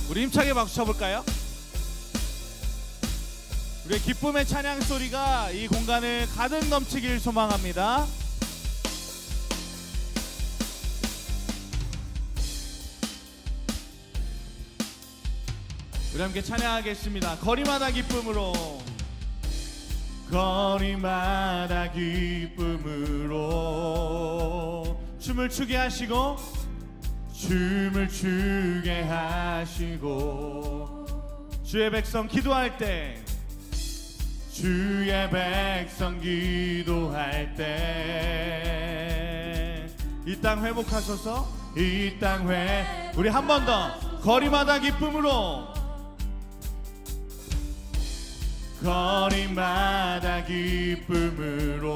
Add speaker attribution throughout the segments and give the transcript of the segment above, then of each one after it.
Speaker 1: 우리 힘차게 박수 쳐볼까요? 우리의 기쁨의 찬양 소리가 이 공간을 가득 넘치길 소망합니다. 우리 함께 찬양하겠습니다. 거리마다 기쁨으로, 거리마다 기쁨으로 춤을 추게 하시고, 춤을 추게 하시고, 주의 백성 기도할 때, 주의 백성 기도할 때 이 땅 회복하소서. 이 땅 우리 한 번 더 거리마다 기쁨으로, 거리마다 기쁨으로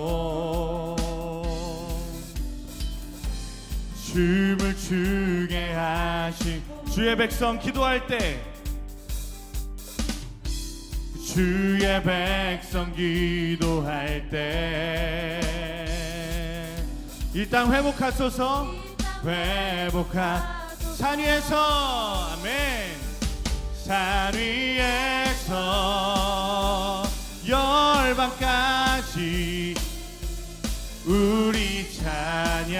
Speaker 1: 춤을 추게 하신 주의 백성 기도할 때, 주의 백성 기도할 때 이 땅 회복하소서. 산 위에서, 아멘. 산 위에서 열방까지 우리 찬양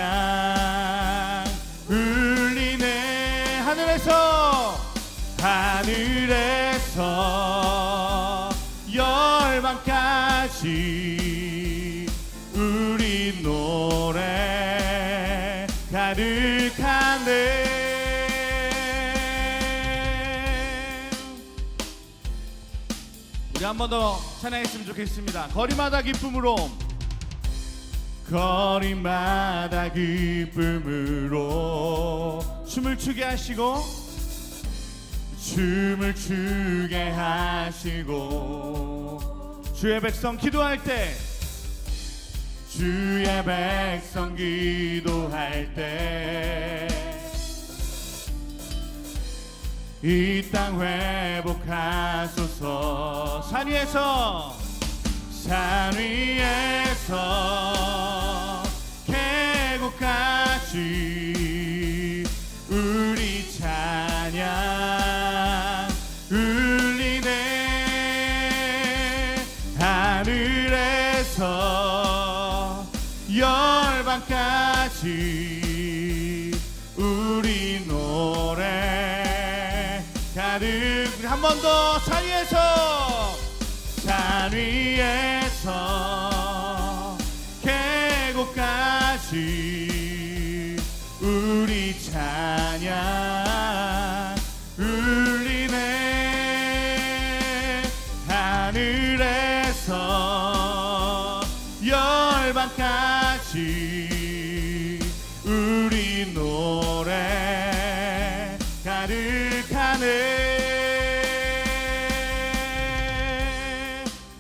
Speaker 1: 울리네. 하늘에서 열방까지 우리 노래 가득하네. 우리 한 번 더 찬양했으면 좋겠습니다. 거리마다 기쁨으로, 거리마다 기쁨으로 춤을 추게 하시고, 춤을 추게 하시고 주의 백성 기도할 때, 주의 백성 기도할 때 이 땅 회복하소서. 산 위에서 계곡까지 우리 찬양 울리네. 하늘에서 열방까지 우리 노래 가득. 한 번 더 산 위에서 계곡까지 우리 찬양 울리네. 하늘에서 열방까지 우리 노래 가득하네.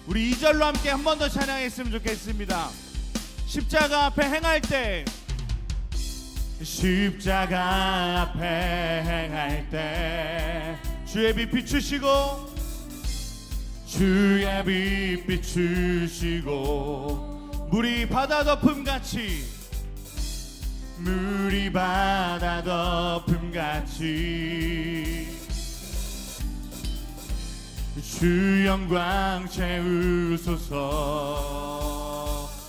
Speaker 1: 우리 2절로 함께 한 번 더 찬양했으면 좋겠습니다. 십자가 앞에 행할 때, 십자가 앞에 행할 때 주의 빛 비추시고, 주의 빛 비추시고 물이 바다 덮음같이, 물이 바다 덮음같이 주 영광 채우소서.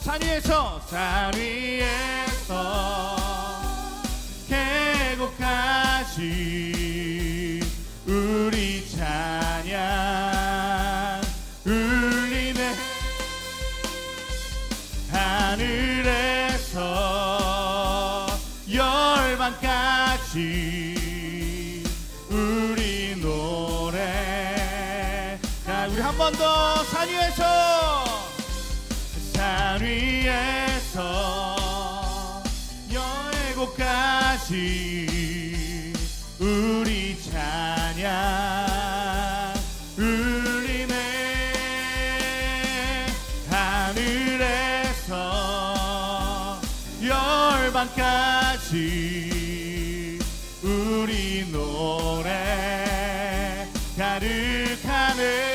Speaker 1: 산 위에서 계곡까지 우리 찬양 울리네. 하늘에서 열방까지 우리 노래. 우리 한 번 더 산 위에서 여해곡까지 우리 찬양 울리네. 하늘에서 열방까지 우리 노래 가득하네.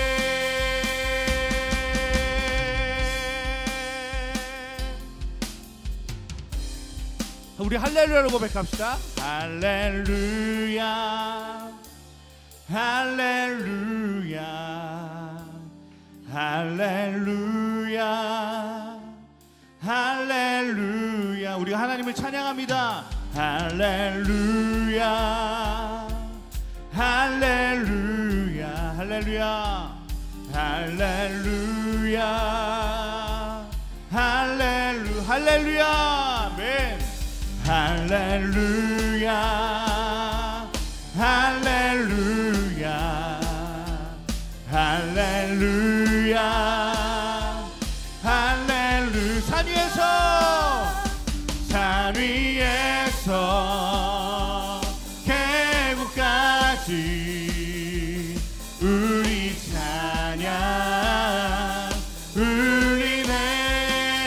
Speaker 1: 우리 할렐루야로 고백합시다. 할렐루야 할렐루야 할렐루야 할렐루야. 우리가 하나님을 찬양합니다. 할렐루야 할렐루야 할렐루야 할렐루야 할렐루야 아멘. 할렐루야 할렐루야 할렐루야 할렐루. 산 위에서 계곡까지 우리 찬양 울리네.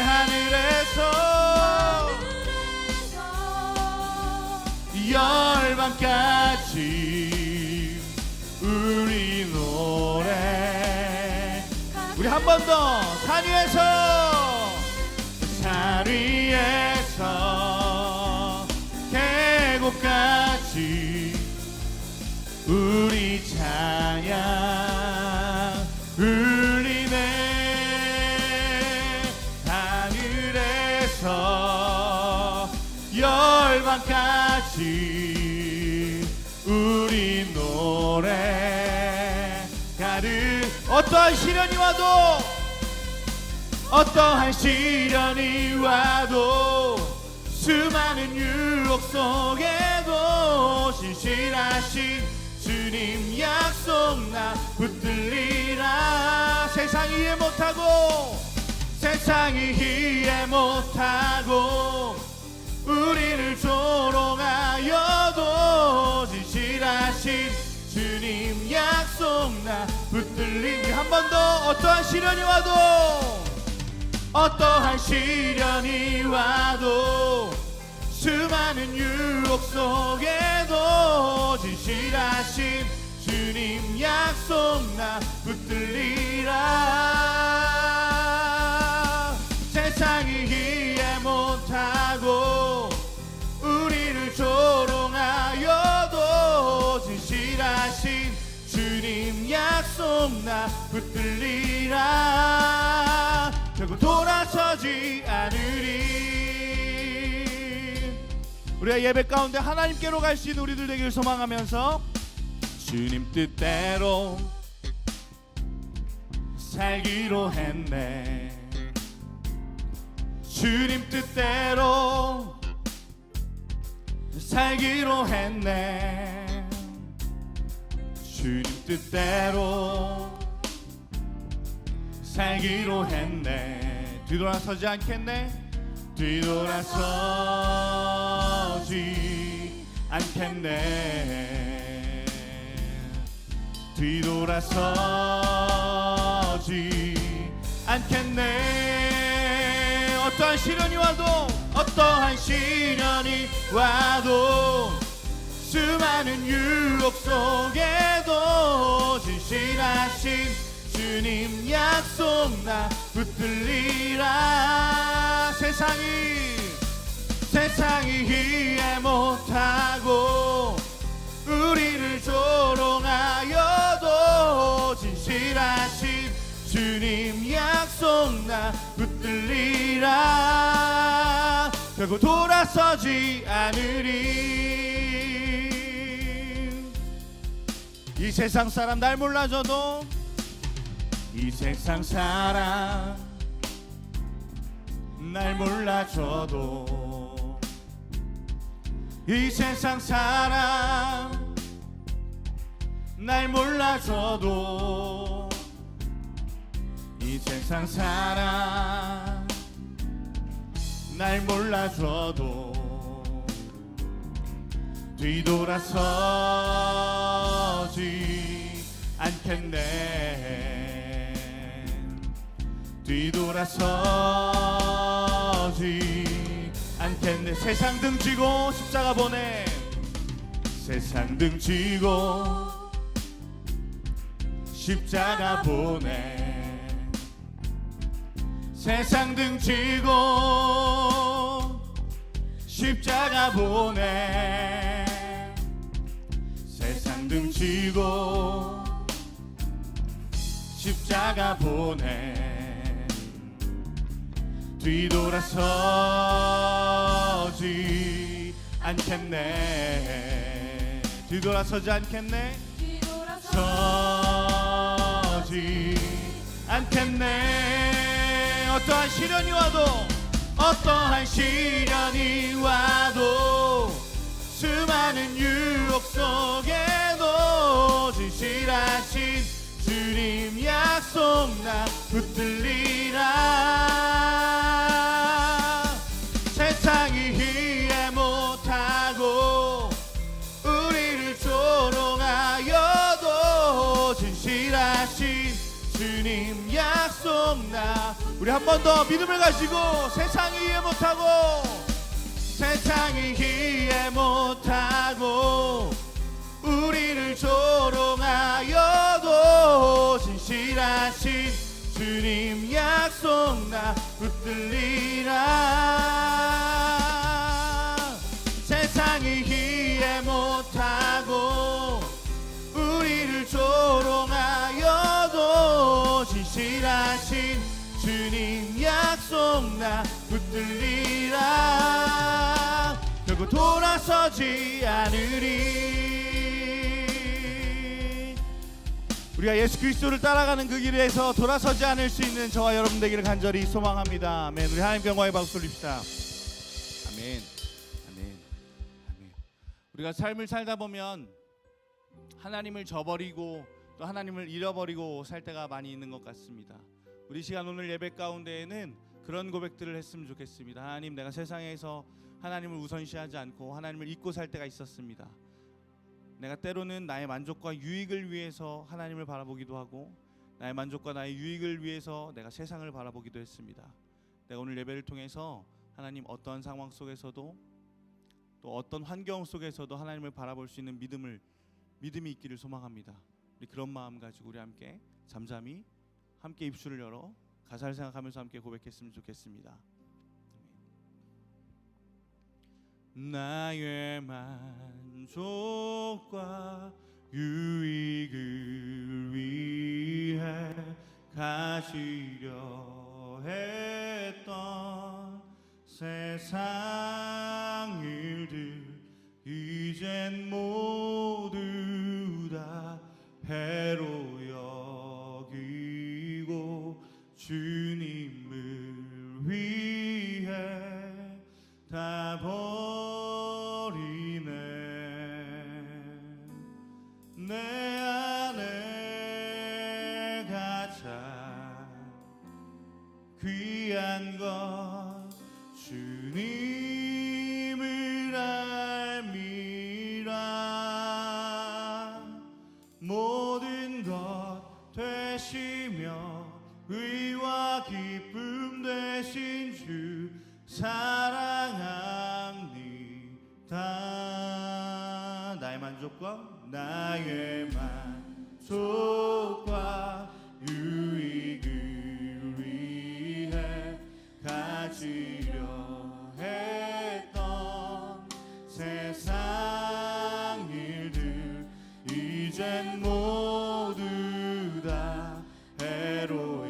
Speaker 1: 하늘에서 열방까지 우리 노래. 우리 한 번 더. 산 위에서 계곡까지 우리 찬양 울리네. 하늘에서 열방까지 우리 노래 가득. 어떠한 시련이 와도 어떠한 시련이 와도 수많은 유혹 속에도 신실하신 주님 약속 나 붙들리라. 세상이 이해 못하고 우리를 조롱하여도 진실하신 주님 약속 나 붙들리라. 한 번 더. 어떠한 시련이 와도 수많은 유혹 속에도 진실하신 주님 약속 나 붙들리라. 세상이 이해 못하고 우리를 조롱하여도 진실하신 주님 약속 나 붙들리라. 결국 돌아서지 않으리. 우리가 예배 가운데 하나님께로 갈 수 있는 우리들 되기를 소망하면서 주님 뜻대로 살기로 했네. 주님 뜻대로 살기로 했네. 주님 뜻대로 살기로 했네. 뒤돌아서지 않겠네. 뒤돌아서지 않겠네. 뒤돌아서지 않겠네. 어떠한 시련이 와도 수많은 유혹 속에도 진실하신 주님 약속 나 붙들리라. 세상이 이해 못하고 우리를 조롱하여도 진실하신 주님 약속 나 붙들리라. 결국 돌아서지 않으리. 이 세상 사람 날 몰라줘도, 이 세상 사람 날 몰라줘도, 이 세상 사람 날 몰라줘도, 이 세상 사람 날 몰라줘도 뒤돌아서지 않겠네. 뒤돌아서지 않겠네. 세상 등지고 십자가 보내. 세상 등지고 십자가 보내. 세상 등지고 십자가 보내. 세상 등 지고 십자가 보내 뒤돌아서지 않겠네. 뒤돌아서지 않겠네. 서지 않겠네. 어떠한 시련이 와도 어떠한 시련이 와도 수많은 유혹 속에도 진실하신 주님 약속 나 붙들리라. 세상이 이해 못하고 우리를 조롱하여도 진실하신 주님 약속 나. 우리 한 번 더 믿음을 가지고 세상이 이해 못하고 세상이 이해 못하고 우리를 조롱하여도 진실하신 주님 약속 나 붙들리라. 세상이 이해 못하고 우리를 조롱하여도 진실하신 주님 약속 나 붙들리라. 결국 돌아서지 않으리. 우리가 예수 그리스도를 따라가는 그 길에서 돌아서지 않을 수 있는 저와 여러분 되기를 간절히 소망합니다. 아멘. 우리 하나님께 영광의 박수 올립시다. 아멘. 아멘. 아멘. 우리가 삶을 살다 보면 하나님을 저버리고 또 하나님을 잃어버리고 살 때가 많이 있는 것 같습니다. 우리 시간 오늘 예배 가운데에는 그런 고백들을 했으면 좋겠습니다. 하나님, 내가 세상에서 하나님을 우선시하지 않고 하나님을 잊고 살 때가 있었습니다. 내가 때로는 나의 만족과 유익을 위해서 하나님을 바라보기도 하고 나의 만족과 나의 유익을 위해서 내가 세상을 바라보기도 했습니다. 내가 오늘 예배를 통해서 하나님 어떤 상황 속에서도 또 어떤 환경 속에서도 하나님을 바라볼 수 있는 믿음이 있기를 소망합니다. 우리 그런 마음 가지고 우리 함께 잠잠히 함께 입술을 열어 가사를 생각하면서 함께 고백했으면 좋겠습니다. 나의 만족과 유익을 위해 가지려 했던 세상 일들 이젠 모두 다 해로 여기고 주님을 위해 다 버리네. 내 안에 가장 귀한 것 주님을 알미라. 모든 것 되시며 의와 기쁨 되신 주 사랑합니다. 나의 만족과 유익을 위해 가지려 했던 세상 일들 이젠 모두 다 해로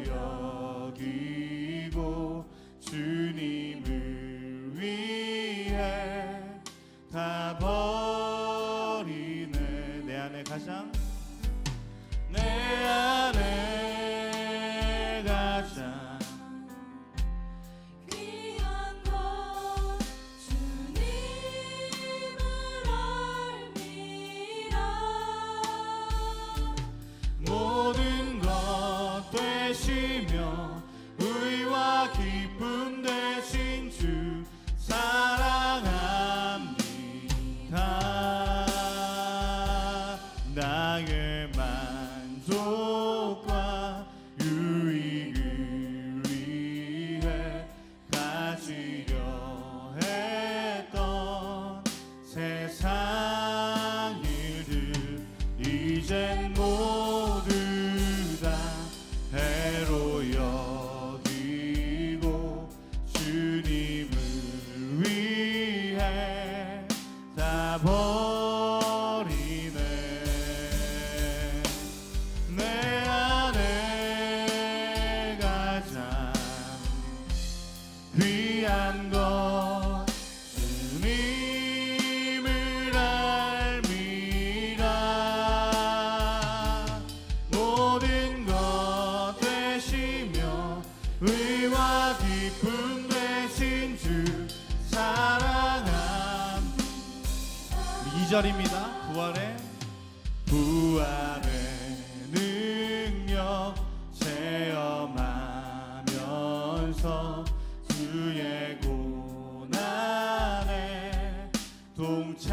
Speaker 1: 여기고 주님을 위해 다 버리네. 내 안에 가장
Speaker 2: 귀한 것 주님을 알미라.
Speaker 1: 모든 것 되시며 의와 기쁨 되신 주 사랑합니다. 나의 만족과 유익을 위해 가지려 했던 세상 일들 이젠 모두 다 해로 여기고 주님을 위해 다 버리네. 2절입니다. 부활의 능력 체험하면서 주의 고난에 동참하고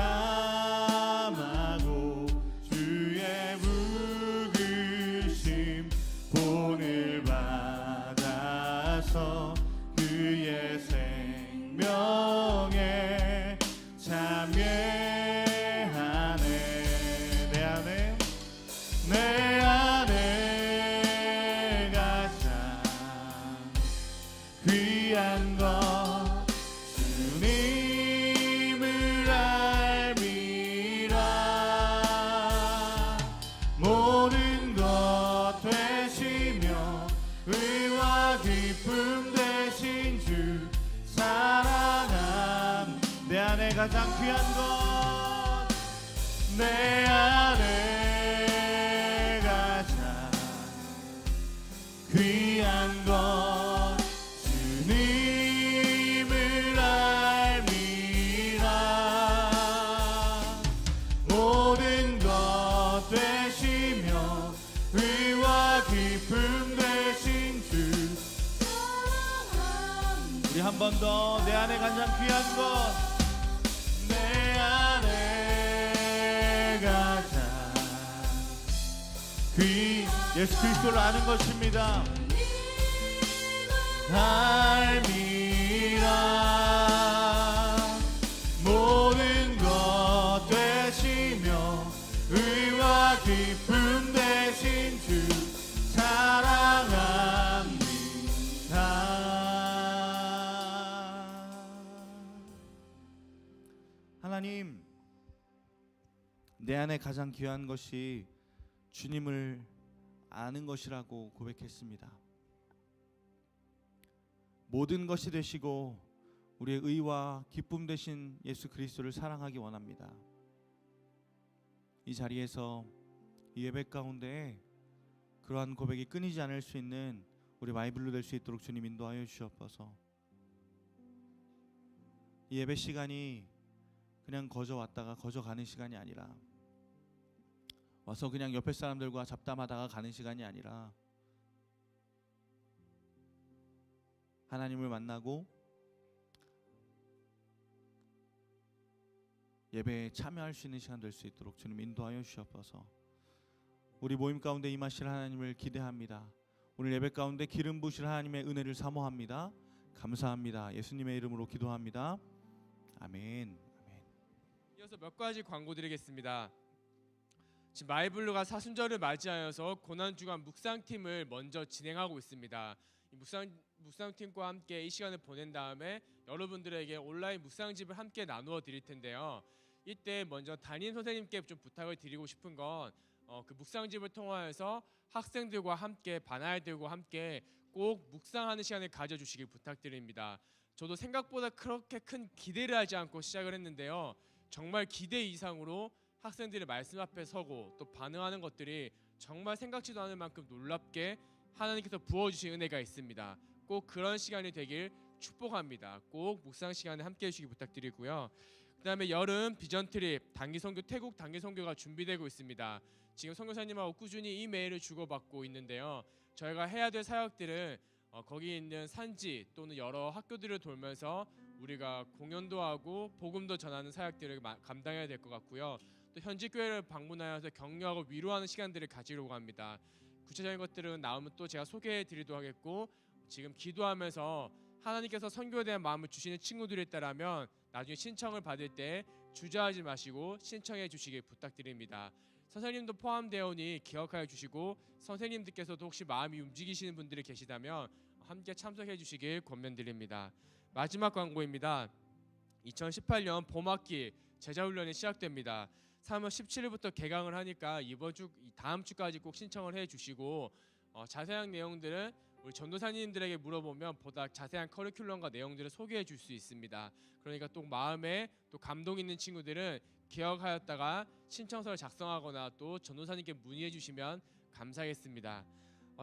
Speaker 1: 주의 부르심 본을 받아서 그의 생명에 참여하네. 내 안에 가장 귀한 것 주님을 알미라. 모든 것 되시며 의와 기쁨 되신 주 사랑함. 내 안에 가장 귀한 것, 내 안에 가장 귀한 것 주님을 알미라. 모든 것 되시며 의와 기쁨 되신 주 사랑함. 우리 한 번 더, 내 안에 가장 귀한 것, 내 안에 가장 예수 그리스도를 아는 것입니다. 알미라. 모든 것 되시며 의와 기쁨 되신 주 사랑합니다. 하나님, 내 안에 가장 귀한 것이 주님을 아는 것이라고 고백했습니다. 모든 것이 되시고 우리의 의와 기쁨 되신 예수 그리스도를 사랑하기 원합니다. 이 자리에서 이 예배 가운데 그러한 고백이 끊이지 않을 수 있는 우리 마이블루 될 수 있도록 주님 인도하여 주시옵소서. 이 예배 시간이 그냥 거저 왔다가 거저 가는 시간이 아니라, 와서 그냥 옆에 사람들과 잡담하다가 가는 시간이 아니라, 하나님을 만나고 예배에 참여할 수 있는 시간 될 수 있도록 주님 인도하여 주시옵소서. 우리 모임 가운데 임하실 하나님을 기대합니다. 오늘 예배 가운데 기름 부으실 하나님의 은혜를 사모합니다. 감사합니다. 예수님의 이름으로 기도합니다. 아멘.
Speaker 2: 이어서 몇 가지 광고 드리겠습니다. 지금 마이블루가 사순절을 맞이하여서 고난주간 묵상팀을 먼저 진행하고 있습니다. 이 묵상팀과 함께 이 시간을 보낸 다음에 여러분들에게 온라인 묵상집을 함께 나누어 드릴 텐데요. 이때 먼저 담임 선생님께 좀 부탁을 드리고 싶은 건 그 묵상집을 통하여서 학생들과 함께, 반아이들과 함께 꼭 묵상하는 시간을 가져주시길 부탁드립니다. 저도 생각보다 그렇게 큰 기대를 하지 않고 시작을 했는데요. 정말 기대 이상으로 학생들의 말씀 앞에 서고 또 반응하는 것들이 정말 생각지도 않을 만큼 놀랍게 하나님께서 부어주신 은혜가 있습니다. 꼭 그런 시간이 되길 축복합니다. 꼭 묵상 시간에 함께 해주시기 부탁드리고요. 그 다음에 여름 비전 트립 단기 선교, 태국 단기 선교가 준비되고 있습니다. 지금 선교사님하고 꾸준히 이메일을 주고받고 있는데요. 저희가 해야 될 사역들은 거기 있는 산지 또는 여러 학교들을 돌면서 우리가 공연도 하고 복음도 전하는 사역들을 감당해야 될 것 같고요. 또 현지 교회를 방문하여서 격려하고 위로하는 시간들을 가지려고 합니다. 구체적인 것들은 나오면 또 제가 소개해 드리도록 하겠고, 지금 기도하면서 하나님께서 선교에 대한 마음을 주시는 친구들이 있다라면 나중에 신청을 받을 때 주저하지 마시고 신청해 주시길 부탁드립니다. 선생님도 포함되오니 기억하여 주시고, 선생님들께서도 혹시 마음이 움직이시는 분들이 계시다면 함께 참석해 주시길 권면드립니다. 마지막 광고입니다. 2018년 봄학기 제자훈련이 시작됩니다. 3월 17일부터 개강을 하니까 다음 주까지 꼭 신청을 해 주시고, 자세한 내용들은 우리 전도사님들에게 물어보면 보다 자세한 커리큘럼과 내용들을 소개해 줄 수 있습니다. 그러니까 또 마음에 또 감동 있는 친구들은 기억하였다가 신청서를 작성하거나 또 전도사님께 문의해 주시면 감사하겠습니다.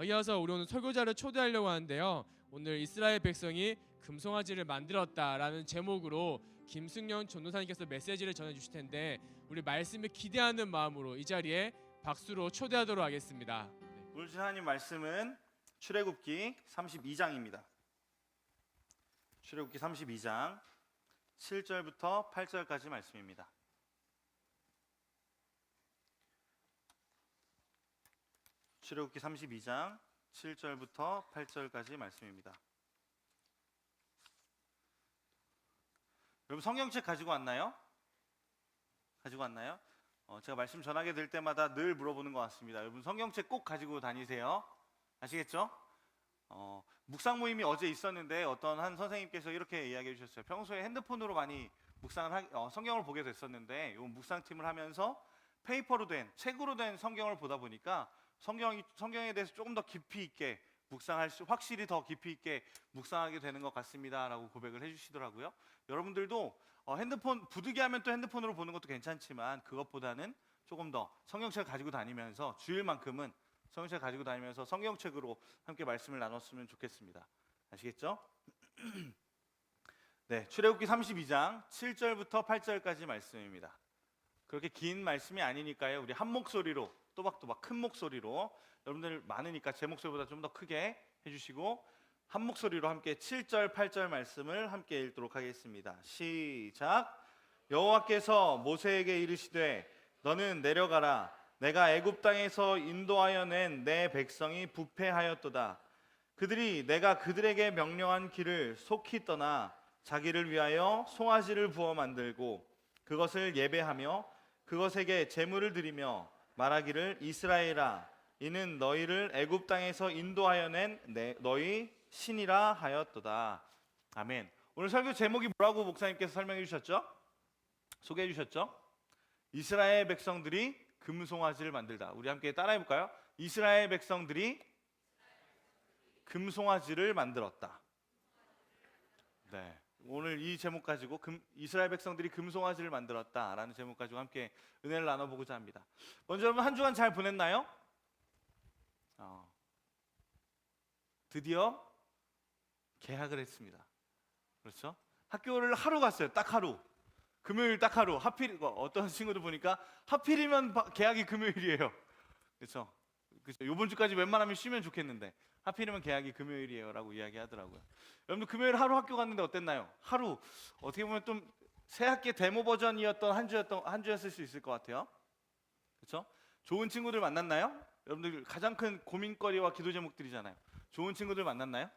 Speaker 2: 이어서 우리 오늘 설교자를 초대하려고 하는데요. 오늘 이스라엘 백성이 금송아지를 만들었다라는 제목으로 김승현 전도사님께서 메시지를 전해주실 텐데 우리 말씀을 기대하는 마음으로 이 자리에 박수로 초대하도록 하겠습니다.
Speaker 1: 오늘 주신 하나님 말씀은 출애굽기 32장입니다. 출애굽기 32장 7절부터 8절까지 말씀입니다. 출애굽기 32장 7절부터 8절까지 말씀입니다. 여러분 성경책 가지고 왔나요? 가지고 왔나요? 제가 말씀 전하게 될 때마다 늘 물어보는 것 같습니다. 여러분 성경책 꼭 가지고 다니세요. 아시겠죠? 묵상 모임이 어제 있었는데 어떤 한 선생님께서 이렇게 이야기해 주셨어요. 평소에 핸드폰으로 많이 성경을 보게 됐었는데 이 묵상팀을 하면서 페이퍼로 된, 책으로 된 성경을 보다 보니까 성경에 대해서 조금 더 깊이 있게 확실히 더 깊이 있게 묵상하게 되는 것 같습니다 라고 고백을 해주시더라고요. 여러분들도 핸드폰 부득이하면 또 핸드폰으로 보는 것도 괜찮지만 그것보다는 조금 더 성경책을 가지고 다니면서 주일만큼은 성경책 가지고 다니면서 성경책으로 함께 말씀을 나눴으면 좋겠습니다. 아시겠죠? 네, 출애굽기 32장 7절부터 8절까지 말씀입니다. 그렇게 긴 말씀이 아니니까요. 우리 한 목소리로 또박또박 큰 목소리로, 여러분들 많으니까 제 목소리보다 좀 더 크게 해주시고 한 목소리로 함께 7절 8절 말씀을 함께 읽도록 하겠습니다. 시작. 여호와께서 모세에게 이르시되 너는 내려가라. 내가 애굽 땅에서 인도하여 낸 내 백성이 부패하였도다. 그들이 내가 그들에게 명령한 길을 속히 떠나 자기를 위하여 송아지를 부어 만들고 그것을 예배하며 그것에게 제물을 드리며 말하기를 이스라엘아 이는 너희를 애굽 땅에서 인도하여 낸 너희 신이라 하였도다. 아멘. 오늘 설교 제목이 뭐라고 목사님께서 설명해 주셨죠? 소개해 주셨죠? 이스라엘 백성들이 금송아지를 만들다. 우리 함께 따라해 볼까요? 이스라엘 백성들이 금송아지를 만들었다. 네. 오늘 이 제목 가지고 이스라엘 백성들이 금송아지를 만들었다라는 제목 가지고 함께 은혜를 나눠보고자 합니다. 먼저 여러분 한 주간 잘 보냈나요? 드디어 개학을 했습니다. 그렇죠? 학교를 하루 갔어요. 딱 하루. 금요일 딱 하루. 하필 어떤 친구들 보니까 하필이면 개학이 금요일이에요. 그렇죠? 그렇죠. 이번 주까지 웬만하면 쉬면 좋겠는데 하필이면 개학이 금요일이에요라고 이야기하더라고요. 여러분들 금요일 하루 학교 갔는데 어땠나요? 하루 어떻게 보면 좀 새학기 데모 버전이었던 한 주였을 수 있을 것 같아요. 그렇죠? 좋은 친구들 만났나요? 여러분들 가장 큰 고민거리와 기도 제목들이잖아요. 좋은 친구들 만났나요?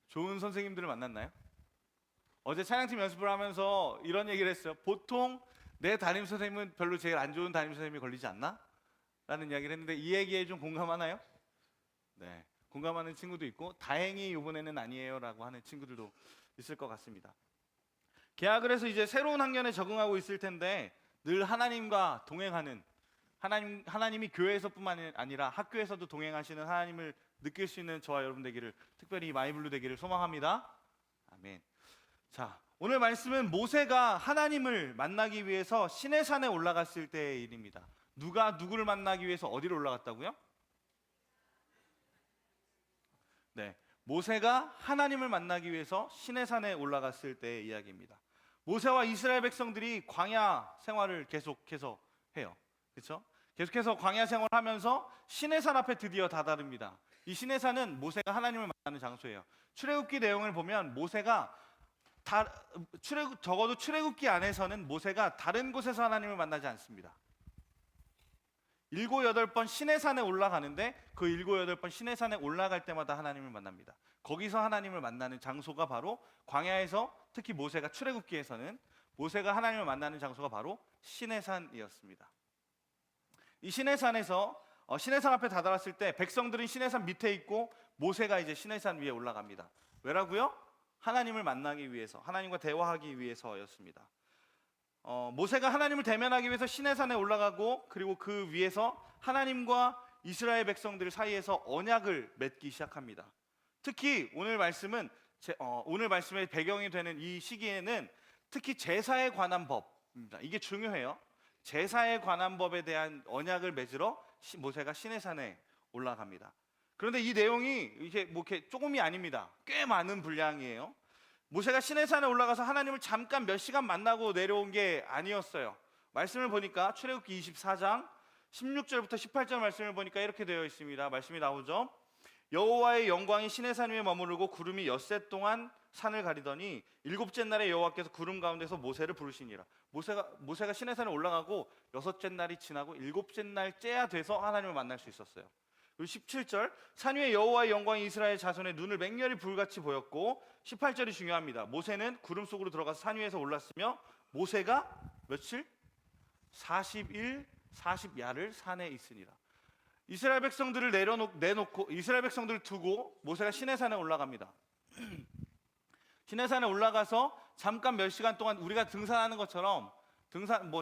Speaker 1: 좋은 선생님들을 만났나요? 어제 찬양팀 연습을 하면서 이런 얘기를 했어요. 보통 내 담임 선생님은 별로 제일 안 좋은 담임 선생님이 걸리지 않나? 라는 이야기를 했는데 이 얘기에 좀 공감하나요? 네, 공감하는 친구도 있고 다행히 이번에는 아니에요 라고 하는 친구들도 있을 것 같습니다. 개학을 해서 이제 새로운 학년에 적응하고 있을 텐데 늘 하나님과 동행하는 하나님이 교회에서뿐만 아니라 학교에서도 동행하시는 하나님을 느낄 수 있는 저와 여러분 되기를, 특별히 마이블루 되기를 소망합니다. 아멘. 자, 오늘 말씀은 모세가 하나님을 만나기 위해서 시내산에 올라갔을 때의 일입니다. 누가 누구를 만나기 위해서 어디로 올라갔다고요? 네, 모세가 하나님을 만나기 위해서 시내산에 올라갔을 때의 이야기입니다. 모세와 이스라엘 백성들이 광야 생활을 계속해서 해요. 그렇죠? 계속해서 광야 생활하면서 시내산 앞에 드디어 다다릅니다. 이 시내산은 모세가 하나님을 만나는 장소예요. 출애굽기 내용을 보면 모세가 적어도 출애굽기 안에서는 모세가 다른 곳에서 하나님을 만나지 않습니다. 7, 8번 시내산에 올라가는데 그 7, 8번 시내산에 올라갈 때마다 하나님을 만납니다. 거기서 하나님을 만나는 장소가 바로 광야에서, 특히 모세가 출애굽기에서는 모세가 하나님을 만나는 장소가 바로 시내산이었습니다. 이 시내산에서 시내산 앞에 다다랐을 때 백성들은 시내산 밑에 있고 모세가 이제 시내산 위에 올라갑니다. 왜라고요? 하나님을 만나기 위해서, 하나님과 대화하기 위해서였습니다. 모세가 하나님을 대면하기 위해서 시내산에 올라가고 그리고 그 위에서 하나님과 이스라엘 백성들 사이에서 언약을 맺기 시작합니다. 특히 오늘 말씀의 배경이 되는 이 시기에는 특히 제사에 관한 법입니다. 이게 중요해요. 제사에 관한 법에 대한 언약을 맺으러 모세가 시내산에 올라갑니다. 그런데 이 내용이 이게 뭐 이렇게 조금이 아닙니다. 꽤 많은 분량이에요. 모세가 시내산에 올라가서 하나님을 잠깐 몇 시간 만나고 내려온 게 아니었어요. 말씀을 보니까 출애굽기 24장 16절부터 18절 말씀을 보니까 이렇게 되어 있습니다. 말씀이 나오죠. 여호와의 영광이 시내산 위에 머무르고 구름이 엿새 동안 산을 가리더니 일곱째 날에 여호와께서 구름 가운데서 모세를 부르시니라. 모세가 시내산에 올라가고 여섯째 날이 지나고 일곱째 날째야 돼서 하나님을 만날 수 있었어요. 그리고 17절 산 위에 여호와의 영광이 이스라엘 자손의 눈을 맹렬히 불같이 보였고 18절이 중요합니다. 모세는 구름 속으로 들어가서 산 위에서 올랐으며 모세가 며칠? 40일 40야를 산에 있으니라. 이스라엘 백성들을 내놓고 이스라엘 백성들을 두고 모세가 시내산에 올라갑니다. 시내산에 올라가서 잠깐 몇 시간 동안 우리가 등산하는 것처럼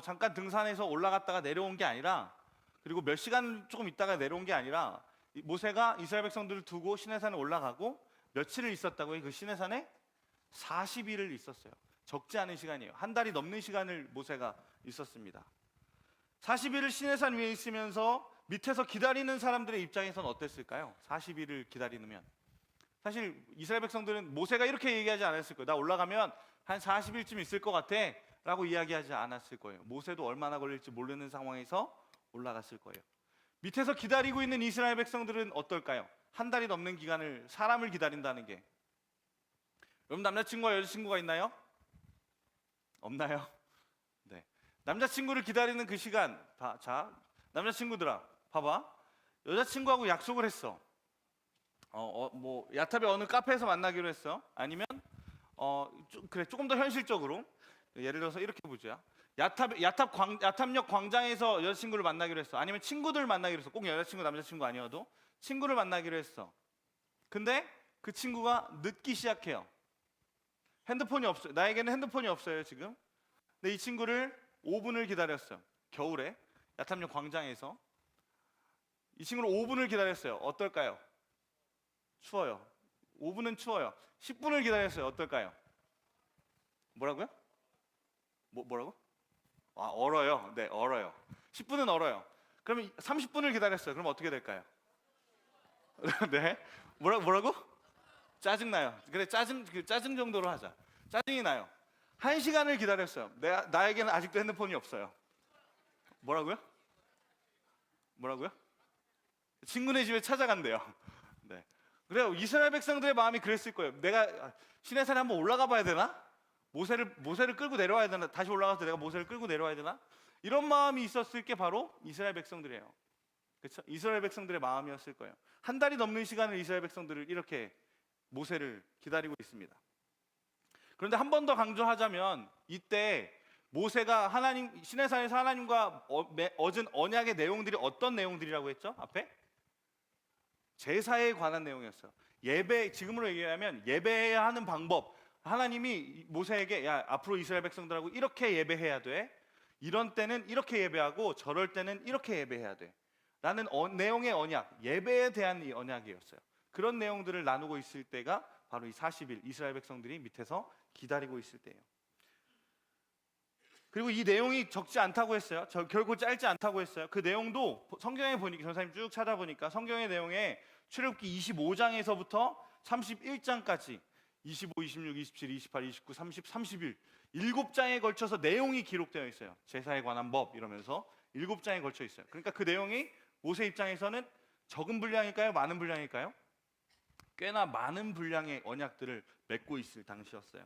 Speaker 1: 잠깐 등산해서 올라갔다가 내려온 게 아니라, 그리고 몇 시간 조금 있다가 내려온 게 아니라 모세가 이스라엘 백성들을 두고 시내산에 올라가고 며칠을 있었다고요? 그 시내산에 40일을 있었어요. 적지 않은 시간이에요. 한 달이 넘는 시간을 모세가 있었습니다. 40일을 시내산 위에 있으면서 밑에서 기다리는 사람들의 입장에서는 어땠을까요? 40일을 기다리면 사실 이스라엘 백성들은 모세가 이렇게 얘기하지 않았을 거예요. 나 올라가면 한 40일쯤 있을 것 같아 라고 이야기하지 않았을 거예요. 모세도 얼마나 걸릴지 모르는 상황에서 올라갔을 거예요. 밑에서 기다리고 있는 이스라엘 백성들은 어떨까요? 한 달이 넘는 기간을 사람을 기다린다는 게. 여러분 남자친구와 여자친구가 있나요? 없나요? 네. 남자친구를 기다리는 그 시간, 자 남자친구들아 봐봐. 여자친구하고 약속을 했어. 뭐 야탑의 어느 카페에서 만나기로 했어. 아니면 조금 더 현실적으로 예를 들어서 이렇게 보자. 야탑역 광장에서 여자친구를 만나기로 했어. 아니면 친구들 만나기로 했어. 꼭 여자친구 남자친구 아니어도 친구를 만나기로 했어. 근데 그 친구가 늦기 시작해요. 핸드폰이 없어요. 나에게는 핸드폰이 없어요 지금. 근데 이 친구를 5분을 기다렸어요. 겨울에 야탑역 광장에서 이 친구를 5분을 기다렸어요. 어떨까요? 추워요. 5분은 추워요. 10분을 기다렸어요. 어떨까요? 뭐라고요? 뭐라고? 얼어요. 네, 얼어요. 10분은 얼어요. 그러면 30분을 기다렸어요. 그럼 어떻게 될까요? 네. 뭐라고? 짜증나요. 그래, 짜증 정도로 하자. 짜증이 나요. 1시간을 기다렸어요. 나에게는 아직도 핸드폰이 없어요. 뭐라고요? 친구네 집에 찾아간대요. 네. 그래요. 이스라엘 백성들의 마음이 그랬을 거예요. 내가 시내산에 한번 올라가 봐야 되나? 모세를 끌고 내려와야 되나? 다시 올라가서 내가 모세를 끌고 내려와야 되나? 이런 마음이 있었을 게 바로 이스라엘 백성들이에요. 그렇죠? 이스라엘 백성들의 마음이었을 거예요. 한 달이 넘는 시간을 이스라엘 백성들을 이렇게 모세를 기다리고 있습니다. 그런데 한 번 더 강조하자면 이때 모세가 시내산에서 하나님과 얻은 언약의 내용들이 어떤 내용들이라고 했죠? 앞에? 제사에 관한 내용이었어요. 지금으로 얘기하면 예배해야 하는 방법. 하나님이 모세에게 야 앞으로 이스라엘 백성들하고 이렇게 예배해야 돼. 이런 때는 이렇게 예배하고 저럴 때는 이렇게 예배해야 돼. 라는 내용의 언약, 예배에 대한 이 언약이었어요. 그런 내용들을 나누고 있을 때가 바로 이 40일 이스라엘 백성들이 밑에서 기다리고 있을 때예요. 그리고 이 내용이 적지 않다고 했어요. 결코 짧지 않다고 했어요. 그 내용도 성경에 보니까 전사님 쭉 찾아보니까 성경의 내용에 출애굽기 25장에서부터 31장까지 25, 26, 27, 28, 29, 30, 31 7장에 걸쳐서 내용이 기록되어 있어요. 제사에 관한 법 이러면서 7장에 걸쳐 있어요. 그러니까 그 내용이 모세 입장에서는 적은 분량일까요? 많은 분량일까요? 꽤나 많은 분량의 언약들을 맺고 있을 당시였어요.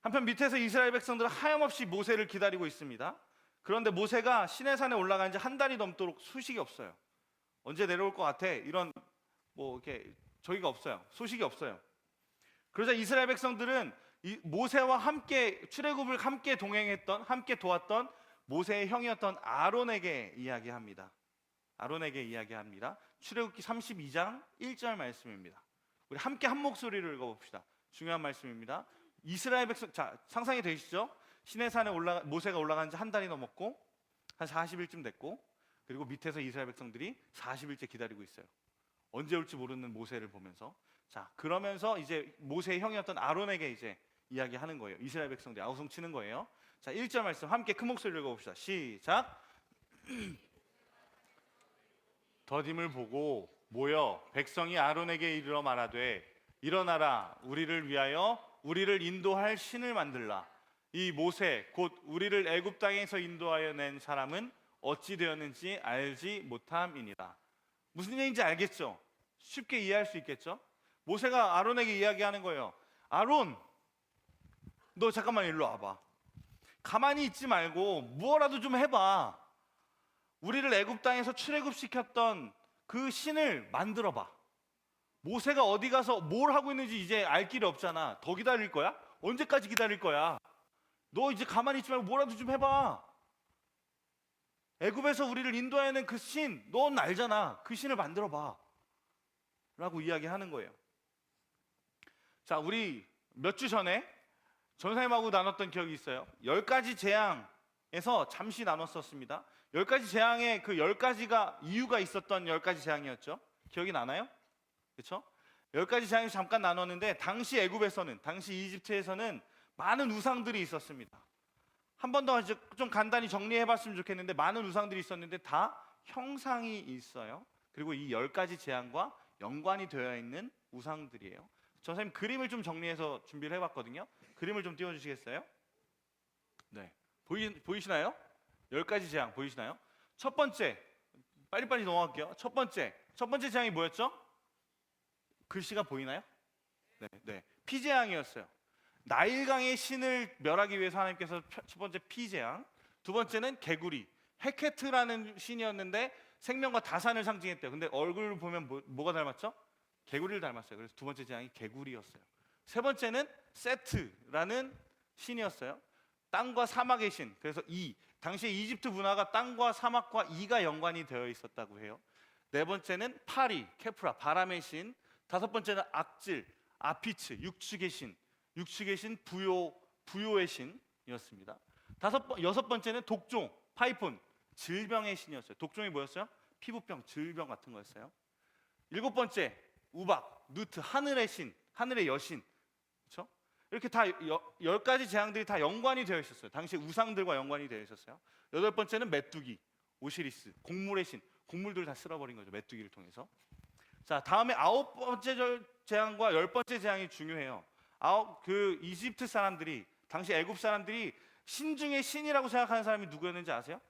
Speaker 1: 한편 밑에서 이스라엘 백성들은 하염없이 모세를 기다리고 있습니다. 그런데 모세가 시내산에 올라간 지 한 달이 넘도록 소식이 없어요. 언제 내려올 것 같아? 이런 이렇게 저기가 없어요. 소식이 없어요. 그러자 이스라엘 백성들은 모세와 함께 출애굽을 함께 동행했던, 함께 도왔던 모세의 형이었던 아론에게 이야기합니다. 출애굽기 32장 1절 말씀입니다. 우리 함께 한 목소리를 읽어봅시다. 중요한 말씀입니다. 이스라엘 백성, 자 상상이 되시죠? 시내산에 모세가 올라간 지 한 달이 넘었고 한 40일쯤 됐고, 그리고 밑에서 이스라엘 백성들이 40일째 기다리고 있어요. 언제 올지 모르는 모세를 보면서. 자 그러면서 이제 모세의 형이었던 아론에게 이제 이야기하는 거예요. 이스라엘 백성들이 아우성치는 거예요. 자 1절 말씀 함께 큰 목소리로 읽어봅시다. 시작. 더딤을 보고 모여 백성이 아론에게 이르러 말하되 일어나라 우리를 위하여 우리를 인도할 신을 만들라. 이 모세 곧 우리를 애굽 땅에서 인도하여 낸 사람은 어찌 되었는지 알지 못함이니라. 무슨 얘기인지 알겠죠? 쉽게 이해할 수 있겠죠? 모세가 아론에게 이야기하는 거예요. 아론, 너 잠깐만 일로 와봐. 가만히 있지 말고 무엇라도 좀 해봐. 우리를 애굽 땅에서 출애굽시켰던 그 신을 만들어봐. 모세가 어디 가서 뭘 하고 있는지 이제 알 길이 없잖아. 더 기다릴 거야? 언제까지 기다릴 거야? 너 이제 가만히 있지 말고 뭐라도 좀 해봐. 애굽에서 우리를 인도하는 그 신, 넌 알잖아. 그 신을 만들어봐 라고 이야기하는 거예요. 자, 우리 몇 주 전에 전사님하고 나눴던 기억이 있어요. 10가지 재앙에서 잠시 나눴었습니다. 10가지 재앙에 그 10가지가 이유가 있었던 10가지 재앙이었죠. 기억이 나나요? 그렇죠? 10가지 재앙에서 잠깐 나눴는데 당시 애굽에서는, 당시 이집트에서는 많은 우상들이 있었습니다. 한 번 더 좀 간단히 정리해봤으면 좋겠는데, 많은 우상들이 있었는데 다 형상이 있어요. 그리고 이 10가지 재앙과 연관이 되어 있는 우상들이에요. 전사님 그림을 좀 정리해서 준비를 해봤거든요. 그림을 좀 띄워주시겠어요? 네, 보이시나요? 10가지 재앙 보이시나요? 첫 번째, 빨리빨리 넘어갈게요. 첫 번째 재앙이 뭐였죠? 글씨가 보이나요? 네, 피재앙이었어요. 나일강의 신을 멸하기 위해서 하나님께서 첫 번째 피재앙, 두 번째는 개구리, 헤케트라는 신이었는데 생명과 다산을 상징했대요. 근데 얼굴을 보면 뭐가 닮았죠? 개구리를 닮았어요. 그래서 두 번째 재앙이 개구리였어요. 세 번째는 세트라는 신이었어요. 땅과 사막의 신. 그래서 당시에 이집트 문화가 땅과 사막과 이가 연관이 되어 있었다고 해요. 네 번째는 파리, 케프라, 바람의 신. 다섯 번째는 악질, 아피츠, 육축의 신, 부요의 신이었습니다. 여섯 번째는 독종, 파이폰, 질병의 신이었어요. 독종이 뭐였어요? 피부병, 질병 같은 거였어요. 일곱 번째, 우박, 누트, 하늘의 신, 하늘의 여신. 그렇죠? 이렇게 다 10가지 재앙들이 다 연관이 되어 있었어요. 당시 우상들과 연관이 되어 있었어요. 여덟 번째는 메뚜기, 오시리스, 곡물의 신. 곡물들을 다 쓸어버린 거죠. 메뚜기를 통해서. 자, 다음에 9번째 재앙과 10번째 재앙이 중요해요. 그 이집트 사람들이, 당시 애굽 사람들이 신 중에 신이라고 생각하는 사람이 누구였는지 아세요?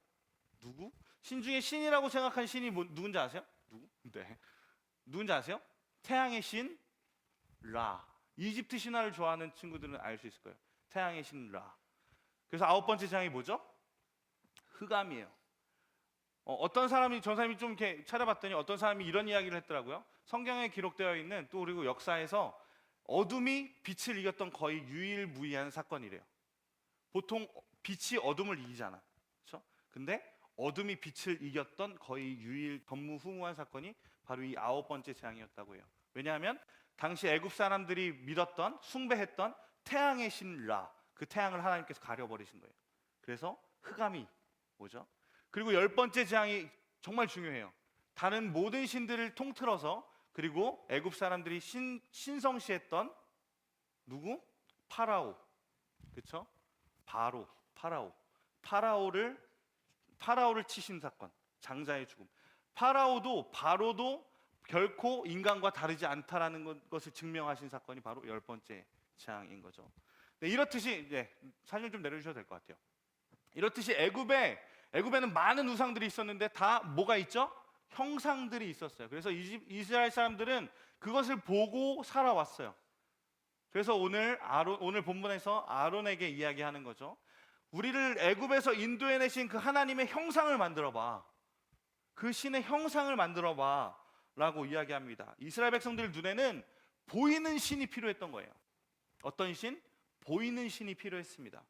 Speaker 1: 누구? 신 중에 신이라고 생각하는 신이 누군지 아세요? 누구? 네. 누군지 아세요? 태양의 신 라. 이집트 신화를 좋아하는 친구들은 알 수 있을 거예요. 태양의 신 라. 그래서 9번째 재앙이 뭐죠? 흑암이에요. 어떤 사람이, 전사님이 좀 이렇게 찾아봤더니 어떤 사람이 이런 이야기를 했더라고요. 성경에 기록되어 있는, 또 그리고 역사에서 어둠이 빛을 이겼던 거의 유일무이한 사건이래요. 보통 빛이 어둠을 이기잖아, 그렇죠? 근데 어둠이 빛을 이겼던 거의 전무후무한 사건이 바로 이 9번째 재앙이었다고 해요. 왜냐하면 당시 애굽 사람들이 믿었던, 숭배했던 태양의 신 라, 그 태양을 하나님께서 가려버리신 거예요. 그래서 흑암이 오죠. 그리고 10번째 재앙이 정말 중요해요. 다른 모든 신들을 통틀어서, 그리고 애굽 사람들이 신성시했던 누구? 파라오. 그렇죠? 파라오를 치신 사건, 장자의 죽음. 바로도 결코 인간과 다르지 않다라는 것을 증명하신 사건이 바로 10번째 재앙인 거죠. 네, 이렇듯이 이제 사진 좀 내려주셔도 될 것 같아요. 이렇듯이 애굽에는 많은 우상들이 있었는데 다 뭐가 있죠? 형상들이 있었어요. 그래서 이스라엘 사람들은 그것을 보고 살아왔어요. 그래서 오늘 본문에서 아론에게 이야기하는 거죠. 우리를 애굽에서 인도해내신 그 하나님의 형상을 만들어봐. 그 신의 형상을 만들어봐 라고 이야기합니다. 이스라엘 백성들 눈에는 보이는 신이 필요했던 거예요. 어떤 신? 보이는 신이 필요했습니다.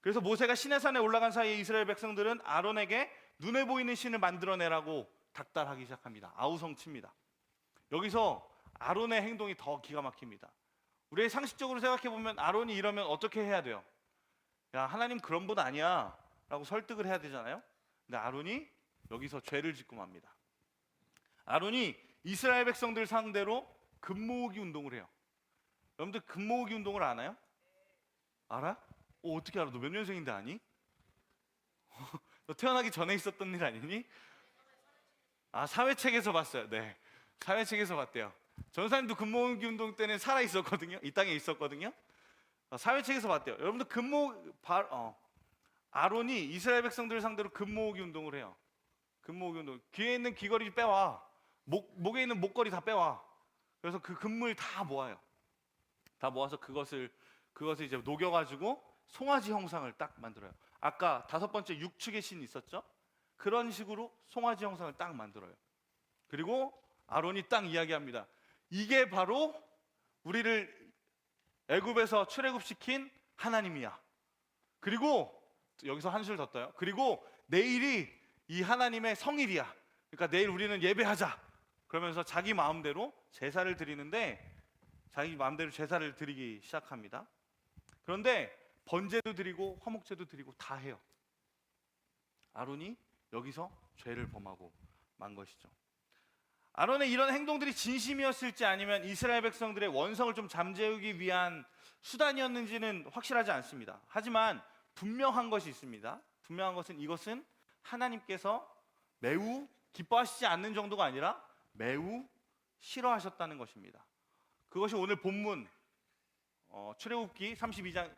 Speaker 1: 그래서 모세가 시내산에 올라간 사이에 이스라엘 백성들은 아론에게 눈에 보이는 신을 만들어내라고 닥달하기 시작합니다. 아우성칩니다. 여기서 아론의 행동이 더 기가 막힙니다. 우리 상식적으로 생각해보면 아론이 이러면 어떻게 해야 돼요? 야, 하나님 그런 분 아니야 라고 설득을 해야 되잖아요. 근데 아론이 여기서 죄를 짓고 맙니다. 아론이 이스라엘 백성들 상대로 금모으기 운동을 해요. 여러분들 금모으기 운동을 아나요? 알아? 어떻게 알아? 너 몇 년생인데 아니? 너 태어나기 전에 있었던 일 아니니? 사회책에서 봤어요. 네, 사회책에서 봤대요. 전사님도 금모으기 운동 때는 살아 있었거든요. 이 땅에 있었거든요. 사회책에서 봤대요. 여러분들 아론이 이스라엘 백성들을 상대로 금모으기 운동을 해요. 금모으기 운동. 귀에 있는 귀걸이 빼와. 목에 있는 목걸이 다 빼와. 그래서 그 금물 다 모아요. 다 모아서 그것을 이제 녹여가지고 송아지 형상을 딱 만들어요. 아까 5번째 육축의 신 있었죠? 그런 식으로 송아지 형상을 딱 만들어요. 그리고 아론이 딱 이야기합니다. 이게 바로 우리를 애굽에서 출애굽시킨 하나님이야. 그리고 여기서 한술 더 떠요. 그리고 내일이 이 하나님의 성일이야. 그러니까 내일 우리는 예배하자. 그러면서 자기 마음대로 제사를 드리는데, 자기 마음대로 제사를 드리기 시작합니다. 그런데 번제도 드리고 화목제도 드리고 다 해요. 아론이 여기서 죄를 범하고 만 것이죠. 아론의 이런 행동들이 진심이었을지 아니면 이스라엘 백성들의 원성을 좀 잠재우기 위한 수단이었는지는 확실하지 않습니다. 하지만 분명한 것이 있습니다. 분명한 것은 이것은 하나님께서 매우 기뻐하시지 않는 정도가 아니라 매우 싫어하셨다는 것입니다. 그것이 오늘 본문 출애굽기 32장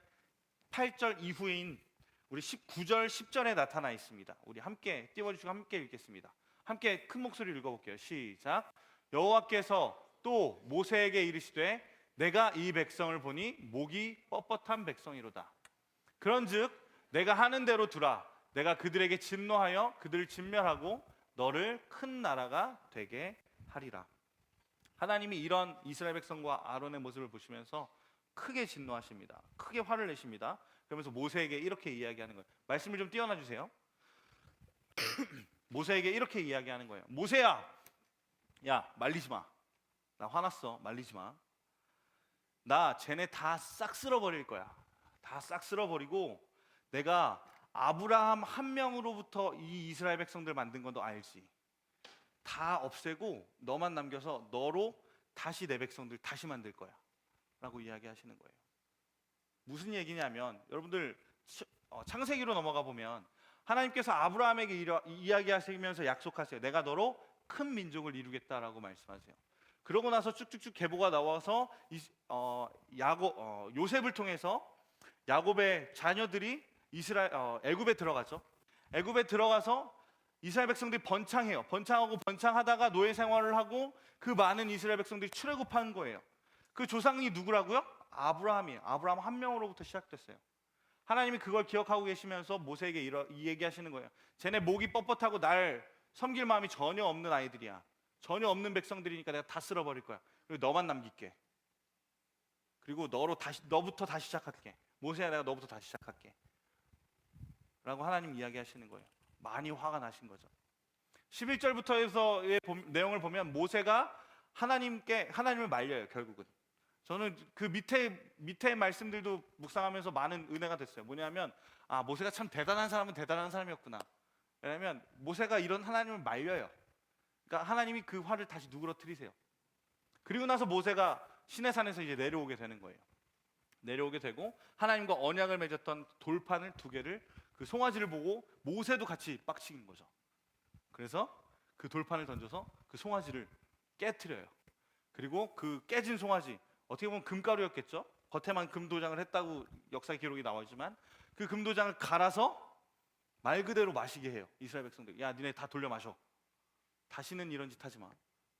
Speaker 1: 8절 이후인 우리 19절 10절에 나타나 있습니다. 우리 함께 띄워주시고 함께 읽겠습니다. 함께 큰 목소리로 읽어볼게요. 시작. 여호와께서 또 모세에게 이르시되 내가 이 백성을 보니 목이 뻣뻣한 백성이로다. 그런즉 내가 하는 대로 두라. 내가 그들에게 진노하여 그들을 진멸하고 너를 큰 나라가 되게 하리라. 하나님이 이런 이스라엘 백성과 아론의 모습을 보시면서 크게 진노하십니다. 크게 화를 내십니다. 그러면서 모세에게 이렇게 이야기하는 거예요. 말씀을 좀 띄워놔 주세요. 모세에게 이렇게 이야기하는 거예요. 모세야, 야 말리지 마. 나 화났어. 말리지 마. 나 쟤네 다 싹 쓸어버릴 거야. 다 싹 쓸어버리고 내가 아브라함 한 명으로부터 이 이스라엘 백성들 만든 건 너 알지? 다 없애고 너만 남겨서 너로 다시 내 백성들 다시 만들 거야 라고 이야기하시는 거예요. 무슨 얘기냐면 여러분들 창세기로 넘어가 보면 하나님께서 아브라함에게 이야기하시면서 약속하세요. 내가 너로 큰 민족을 이루겠다라고 말씀하세요. 그러고 나서 쭉쭉쭉 계보가 나와서 요셉을 통해서 야곱의 자녀들이 애굽에 들어가죠. 애굽에 들어가서 이스라엘 백성들이 번창해요. 번창하고 번창하다가 노예 생활을 하고 그 많은 이스라엘 백성들이 출애굽한 거예요. 그 조상이 누구라고요? 아브라함이에요. 아브라함 한 명으로부터 시작됐어요. 하나님이 그걸 기억하고 계시면서 모세에게 이 얘기하시는 거예요. 쟤네 목이 뻣뻣하고 날 섬길 마음이 전혀 없는 아이들이야. 전혀 없는 백성들이니까 내가 다 쓸어버릴 거야. 그리고 너만 남길게. 그리고 너부터 다시 시작할게. 모세야, 내가 너부터 다시 시작할게 라고 하나님 이야기하시는 거예요. 많이 화가 나신 거죠. 11절부터의 내용을 보면 모세가 하나님을 말려요. 결국은 저는 그 밑에 말씀들도 묵상하면서 많은 은혜가 됐어요. 뭐냐면 모세가 참 대단한 사람은 대단한 사람이었구나. 왜냐하면 모세가 이런 하나님을 말려요. 그러니까 하나님이 그 화를 다시 누그러뜨리세요. 그리고 나서 모세가 시내산에서 이제 내려오게 되는 거예요. 내려오게 되고 하나님과 언약을 맺었던 돌판을 2개를 그 송아지를 보고 모세도 같이 빡치는 거죠. 그래서 그 돌판을 던져서 그 송아지를 깨트려요. 그리고 그 깨진 송아지, 어떻게 보면 금가루였겠죠. 겉에만 금도장을 했다고 역사 기록이 나오지만 그 금도장을 갈아서 말 그대로 마시게 해요. 이스라엘 백성들, 야 니네 다 돌려 마셔. 다시는 이런 짓 하지 마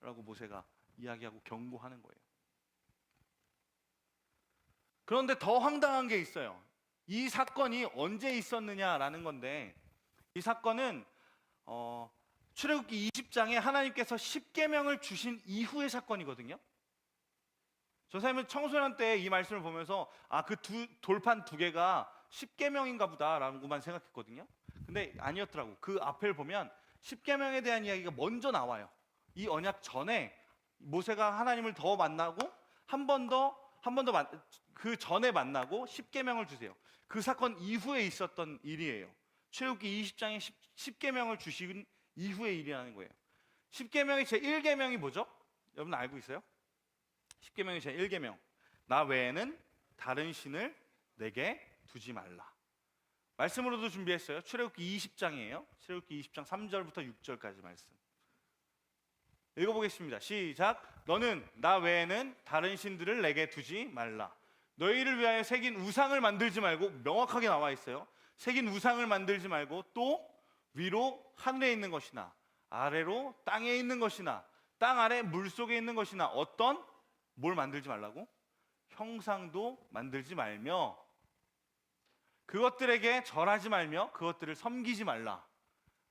Speaker 1: 라고 모세가 이야기하고 경고하는 거예요. 그런데 더 황당한 게 있어요. 이 사건이 언제 있었느냐라는 건데, 이 사건은 출애굽기 20장에 하나님께서 10계명을 주신 이후의 사건이거든요. 저 사람은 청소년 때 이 말씀을 보면서 그 돌판 2개가 10계명인가 보다라고만 생각했거든요. 근데 아니었더라고. 그 앞을 보면 10계명에 대한 이야기가 먼저 나와요. 이 언약 전에 모세가 하나님을 더 만나고 한 번 더 그 전에 만나고 10계명을 주세요. 그 사건 이후에 있었던 일이에요. 출애굽기 20장에 10계명을 주신 이후의 일이라는 거예요. 10계명의 제1계명이 뭐죠? 여러분 알고 있어요? 10계명의 제1계명, 나 외에는 다른 신을 내게 두지 말라. 말씀으로도 준비했어요. 출애굽기 20장이에요. 출애굽기 20장 3절부터 6절까지 말씀 읽어보겠습니다. 시작. 너는 나 외에는 다른 신들을 내게 두지 말라. 너희를 위하여 새긴 우상을 만들지 말고, 명확하게 나와 있어요. 새긴 우상을 만들지 말고, 또 위로 하늘에 있는 것이나 아래로 땅에 있는 것이나 땅 아래 물속에 있는 것이나 어떤 뭘 만들지 말라고? 형상도 만들지 말며 그것들에게 절하지 말며 그것들을 섬기지 말라.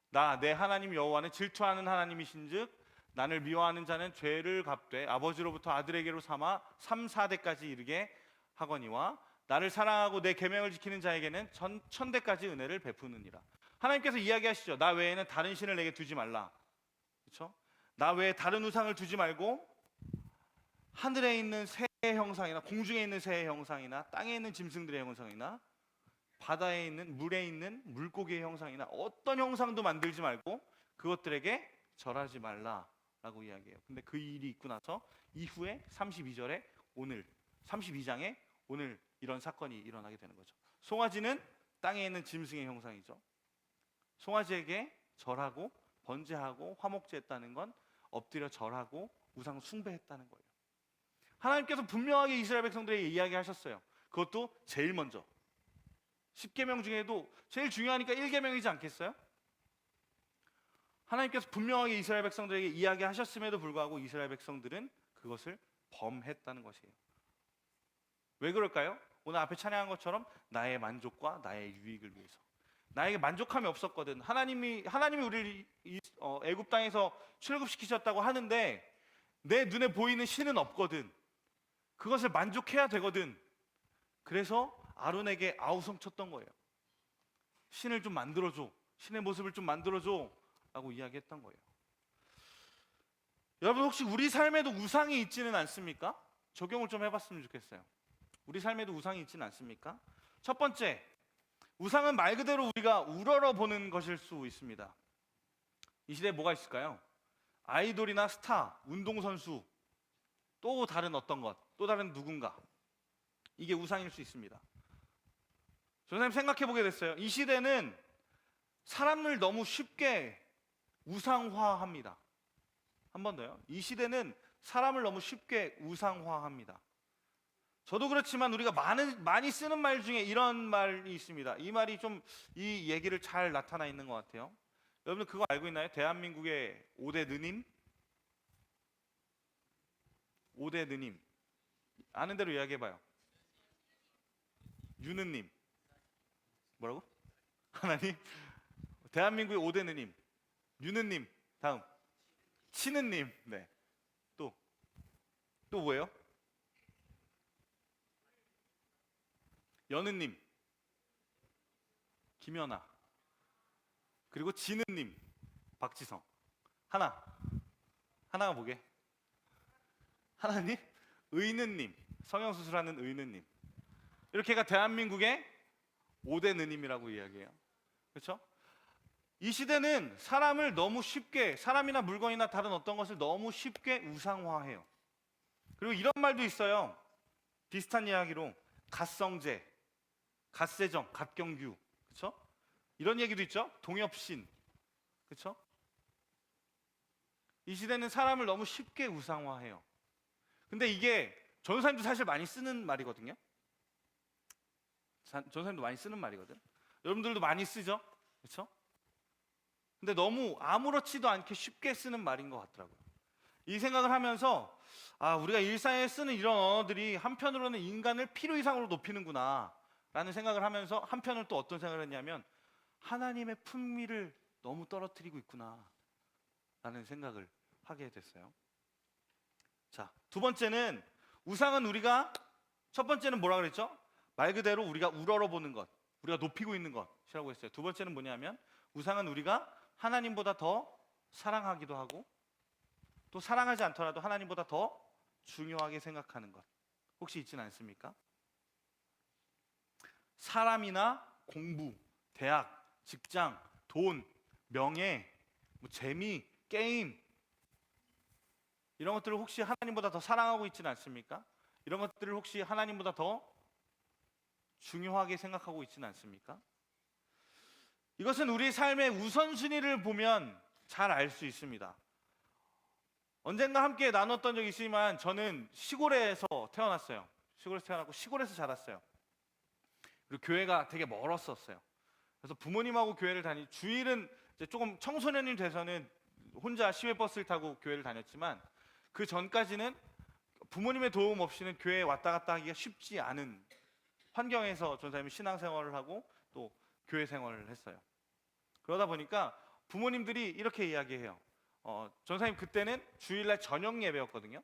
Speaker 1: 나 내 하나님 여호와는 질투하는 하나님이신즉 나를 미워하는 자는 죄를 갚되 아버지로부터 아들에게로 삼아 3, 4대까지 이르게 하거니와 나를 사랑하고 내 계명을 지키는 자에게는 천대까지 은혜를 베푸느니라. 하나님께서 이야기하시죠. 나 외에는 다른 신을 내게 두지 말라. 그렇죠? 나 외에 다른 우상을 두지 말고 하늘에 있는 새의 형상이나 공중에 있는 새의 형상이나 땅에 있는 짐승들의 형상이나 바다에 있는 물에 있는 물고기의 형상이나 어떤 형상도 만들지 말고 그것들에게 절하지 말라라고 이야기해요. 근데 그 일이 있고 나서 이후에 32절에 오늘 32장에 오늘 이런 사건이 일어나게 되는 거죠. 송아지는 땅에 있는 짐승의 형상이죠. 송아지에게 절하고 번제하고 화목제했다는 건 엎드려 절하고 우상 숭배했다는 거예요. 하나님께서 분명하게 이스라엘 백성들에게 이야기하셨어요. 그것도 제일 먼저 10계명 중에도 제일 중요하니까 1계명이지 않겠어요? 하나님께서 분명하게 이스라엘 백성들에게 이야기하셨음에도 불구하고 이스라엘 백성들은 그것을 범했다는 것이에요. 왜 그럴까요? 오늘 앞에 찬양한 것처럼 나의 만족과 나의 유익을 위해서. 나에게 만족함이 없었거든. 하나님이 우리를 애굽 땅에서 출애굽시키셨다고 하는데 내 눈에 보이는 신은 없거든. 그것을 만족해야 되거든. 그래서 아론에게 아우성쳤던 거예요. 신을 좀 만들어줘. 신의 모습을 좀 만들어줘 라고 이야기했던 거예요. 여러분 혹시 우리 삶에도 우상이 있지는 않습니까? 적용을 좀 해봤으면 좋겠어요. 우리 삶에도 우상이 있지는 않습니까? 첫 번째, 우상은 말 그대로 우리가 우러러 보는 것일 수 있습니다. 이 시대에 뭐가 있을까요? 아이돌이나 스타, 운동선수, 또 다른 어떤 것, 또 다른 누군가, 이게 우상일 수 있습니다. 선생님 생각해 보게 됐어요. 이 시대는 사람을 너무 쉽게 우상화합니다. 한 번 더요. 이 시대는 사람을 너무 쉽게 우상화합니다. 저도 그렇지만 우리가 많이 쓰는 말 중에 이런 말이 있습니다. 이 말이 좀 이 얘기를 잘 나타나 있는 것 같아요. 여러분 그거 알고 있나요? 대한민국의 5대 느님? 5대 느님 아는 대로 이야기해봐요. 유느님 뭐라고? 하나님? 대한민국의 5대 느님 유느님 다음 치느님 네. 또 뭐예요? 연우님, 김연아, 그리고 진우님, 박지성. 하나가 뭐게? 하나님, 의느님, 성형수술하는 의느님. 이렇게가 대한민국의 5대 느님이라고 이야기해요. 그렇죠? 이 시대는 사람을 너무 쉽게, 사람이나 물건이나 다른 어떤 것을 너무 쉽게 우상화해요. 그리고 이런 말도 있어요. 비슷한 이야기로 갓성제, 갓세정, 갓경규, 그렇죠? 이런 얘기도 있죠. 동엽신, 그렇죠? 이 시대는 사람을 너무 쉽게 우상화해요. 근데 이게 전도사님도 사실 많이 쓰는 말이거든요. 전도사님도 많이 쓰는 말이거든. 여러분들도 많이 쓰죠, 그렇죠? 근데 너무 아무렇지도 않게 쉽게 쓰는 말인 것 같더라고요. 이 생각을 하면서 우리가 일상에 쓰는 이런 언어들이 한편으로는 인간을 필요 이상으로 높이는구나 라는 생각을 하면서 한편으로 또 어떤 생각을 했냐면 하나님의 품위를 너무 떨어뜨리고 있구나 라는 생각을 하게 됐어요. 자, 두 번째는 우상은 우리가 첫 번째는 뭐라 그랬죠? 말 그대로 우리가 우러러보는 것, 우리가 높이고 있는 것이라고 했어요. 두 번째는 뭐냐면 우상은 우리가 하나님보다 더 사랑하기도 하고 또 사랑하지 않더라도 하나님보다 더 중요하게 생각하는 것 혹시 있지는 않습니까? 사람이나 공부, 대학, 직장, 돈, 명예, 재미, 게임 이런 것들을 혹시 하나님보다 더 사랑하고 있지는 않습니까? 이런 것들을 혹시 하나님보다 더 중요하게 생각하고 있지는 않습니까? 이것은 우리 삶의 우선순위를 보면 잘 알 수 있습니다. 언젠가 함께 나눴던 적이 있지만 저는 시골에서 태어났어요. 시골에서 태어났고 시골에서 자랐어요. 그리고 교회가 되게 멀었었어요. 그래서 부모님하고 교회를 주일은 이제 조금 청소년이 돼서는 혼자 시외버스를 타고 교회를 다녔지만 그 전까지는 부모님의 도움 없이는 교회에 왔다 갔다 하기가 쉽지 않은 환경에서 전사님이 신앙생활을 하고 또 교회 생활을 했어요. 그러다 보니까 부모님들이 이렇게 이야기해요. 전사님 그때는 주일날 저녁 예배였거든요.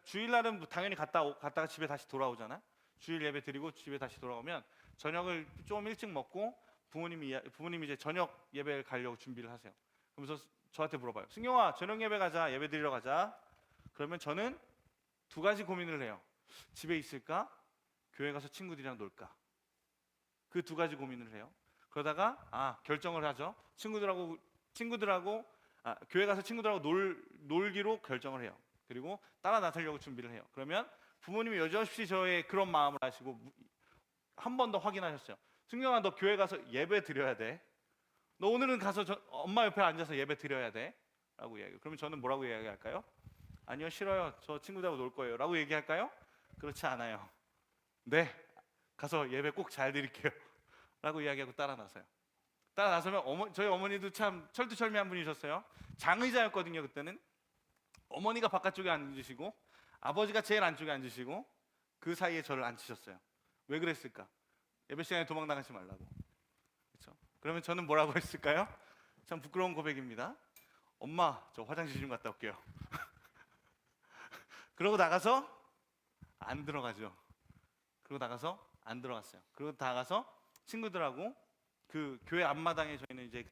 Speaker 1: 주일날은 뭐 당연히 갔다가 집에 다시 돌아오잖아. 주일 예배 드리고 집에 다시 돌아오면 저녁을 좀 일찍 먹고 부모님이 이제 저녁 예배를 가려고 준비를 하세요. 그러면서 저한테 물어봐요. 승용아, 저녁 예배 가자. 예배 드리러 가자. 그러면 저는 두 가지 고민을 해요. 집에 있을까? 교회 가서 친구들이랑 놀까? 그 두 가지 고민을 해요. 그러다가 결정을 하죠. 교회 가서 친구들하고 놀기로 결정을 해요. 그리고 따라 나서려고 준비를 해요. 그러면 부모님이 여지없이 저의 그런 마음을 아시고 한 번 더 확인하셨어요. 승경아, 너 교회 가서 예배 드려야 돼. 너 오늘은 가서 엄마 옆에 앉아서 예배 드려야 돼. 라고 이야기해요. 그러면 저는 뭐라고 이야기할까요? 아니요, 싫어요. 저 친구들하고 놀 거예요. 라고 얘기할까요? 그렇지 않아요. 네, 가서 예배 꼭 잘 드릴게요. 라고 이야기하고 따라 나서요. 따라 나서면 저희 어머니도 참 철두철미한 분이셨어요. 장의자였거든요. 그때는 어머니가 바깥쪽에 앉으시고 아버지가 제일 안쪽에 앉으시고 그 사이에 저를 앉히셨어요. 왜 그랬을까? 예배 시간에 도망 나가지 말라고. 그렇죠? 그러면 저는 뭐라고 했을까요? 참 부끄러운 고백입니다. 엄마, 저 화장실 좀 갔다 올게요. 그러고 나가서 안 들어가죠. 그러고 나가서 안 들어갔어요. 그러고 나가서 친구들하고 그 교회 앞마당에 저희는 이제